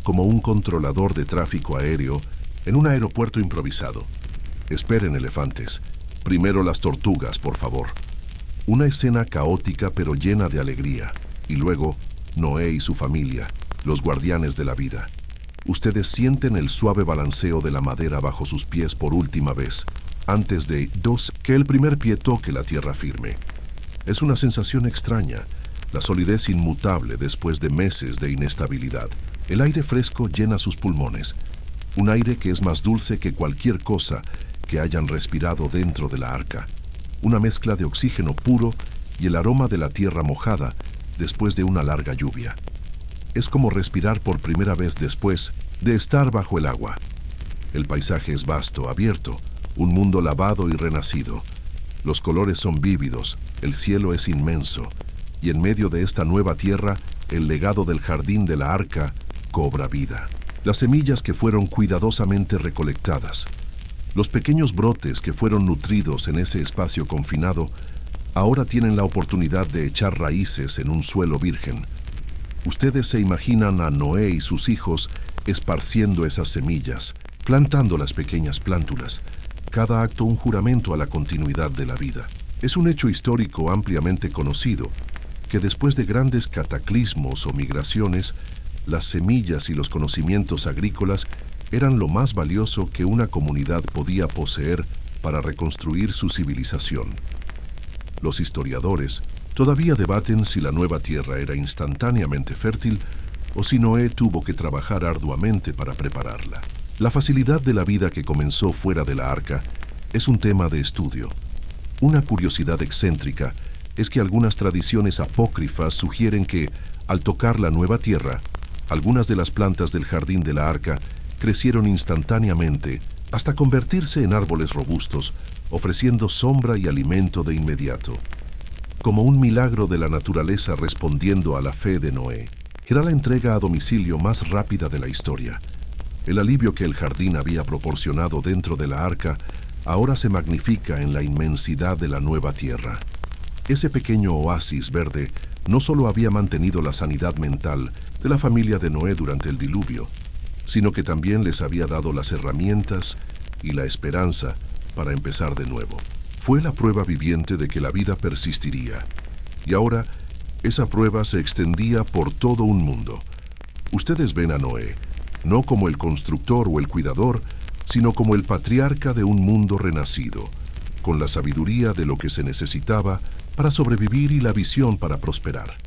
como un controlador de tráfico aéreo en un aeropuerto improvisado. Esperen, elefantes. Primero las tortugas, por favor. Una escena caótica pero llena de alegría. Y luego, Noé y su familia, los guardianes de la vida. Ustedes sienten el suave balanceo de la madera bajo sus pies por última vez, antes de que el primer pie toque la tierra firme. Es una sensación extraña, la solidez inmutable después de meses de inestabilidad. El aire fresco llena sus pulmones, un aire que es más dulce que cualquier cosa que hayan respirado dentro de la arca, una mezcla de oxígeno puro y el aroma de la tierra mojada después de una larga lluvia. Es como respirar por primera vez después de estar bajo el agua. El paisaje es vasto, abierto, un mundo lavado y renacido. Los colores son vívidos, el cielo es inmenso, y en medio de esta nueva tierra, el legado del jardín de la arca cobra vida. Las semillas que fueron cuidadosamente recolectadas, los pequeños brotes que fueron nutridos en ese espacio confinado, ahora tienen la oportunidad de echar raíces en un suelo virgen. Ustedes se imaginan a Noé y sus hijos esparciendo esas semillas, plantando las pequeñas plántulas, cada acto un juramento a la continuidad de la vida. Es un hecho histórico ampliamente conocido, que después de grandes cataclismos o migraciones, las semillas y los conocimientos agrícolas eran lo más valioso que una comunidad podía poseer para reconstruir su civilización. Los historiadores todavía debaten si la nueva tierra era instantáneamente fértil o si Noé tuvo que trabajar arduamente para prepararla. La facilidad de la vida que comenzó fuera de la arca es un tema de estudio. Una curiosidad excéntrica es que algunas tradiciones apócrifas sugieren que, al tocar la nueva tierra, algunas de las plantas del jardín de la arca crecieron instantáneamente hasta convertirse en árboles robustos, ofreciendo sombra y alimento de inmediato. Como un milagro de la naturaleza respondiendo a la fe de Noé, era la entrega a domicilio más rápida de la historia. El alivio que el jardín había proporcionado dentro de la arca ahora se magnifica en la inmensidad de la nueva tierra. Ese pequeño oasis verde no solo había mantenido la sanidad mental de la familia de Noé durante el diluvio, sino que también les había dado las herramientas y la esperanza para empezar de nuevo. Fue la prueba viviente de que la vida persistiría, y ahora esa prueba se extendía por todo un mundo. Ustedes ven a Noé, no como el constructor o el cuidador, sino como el patriarca de un mundo renacido, con la sabiduría de lo que se necesitaba para sobrevivir y la visión para prosperar.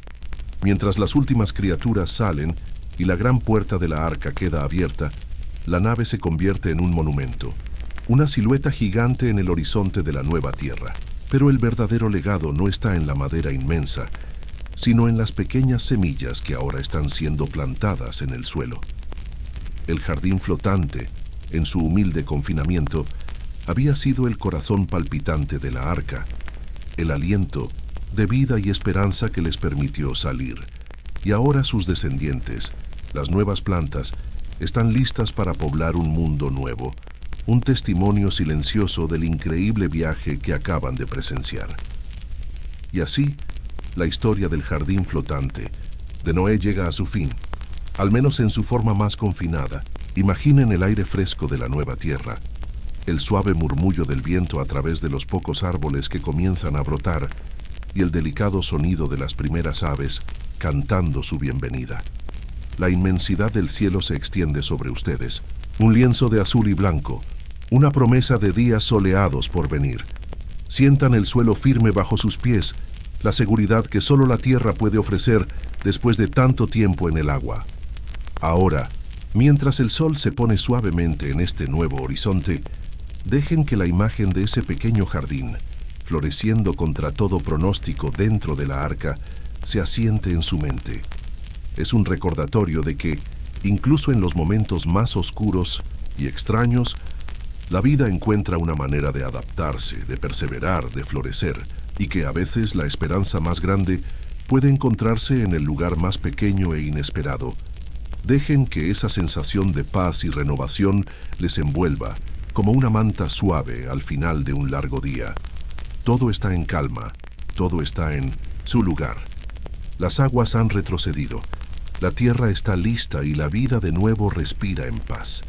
Mientras las últimas criaturas salen y la gran puerta de la arca queda abierta, la nave se convierte en un monumento, una silueta gigante en el horizonte de la nueva tierra. Pero el verdadero legado no está en la madera inmensa, sino en las pequeñas semillas que ahora están siendo plantadas en el suelo. El jardín flotante, en su humilde confinamiento, había sido el corazón palpitante de la arca, el aliento de vida y esperanza que les permitió salir. Y ahora sus descendientes, las nuevas plantas, están listas para poblar un mundo nuevo, un testimonio silencioso del increíble viaje que acaban de presenciar. Y así, la historia del jardín flotante de Noé llega a su fin, al menos en su forma más confinada. Imaginen el aire fresco de la nueva tierra, el suave murmullo del viento a través de los pocos árboles que comienzan a brotar y el delicado sonido de las primeras aves cantando su bienvenida. La inmensidad del cielo se extiende sobre ustedes, un lienzo de azul y blanco, una promesa de días soleados por venir. Sientan el suelo firme bajo sus pies, la seguridad que solo la tierra puede ofrecer después de tanto tiempo en el agua. Ahora, mientras el sol se pone suavemente en este nuevo horizonte, dejen que la imagen de ese pequeño jardín, floreciendo contra todo pronóstico dentro de la arca, se asiente en su mente. Es un recordatorio de que, incluso en los momentos más oscuros y extraños, la vida encuentra una manera de adaptarse, de perseverar, de florecer, y que a veces la esperanza más grande puede encontrarse en el lugar más pequeño e inesperado. Dejen que esa sensación de paz y renovación les envuelva, como una manta suave al final de un largo día. Todo está en calma, todo está en su lugar. Las aguas han retrocedido, la tierra está lista y la vida de nuevo respira en paz.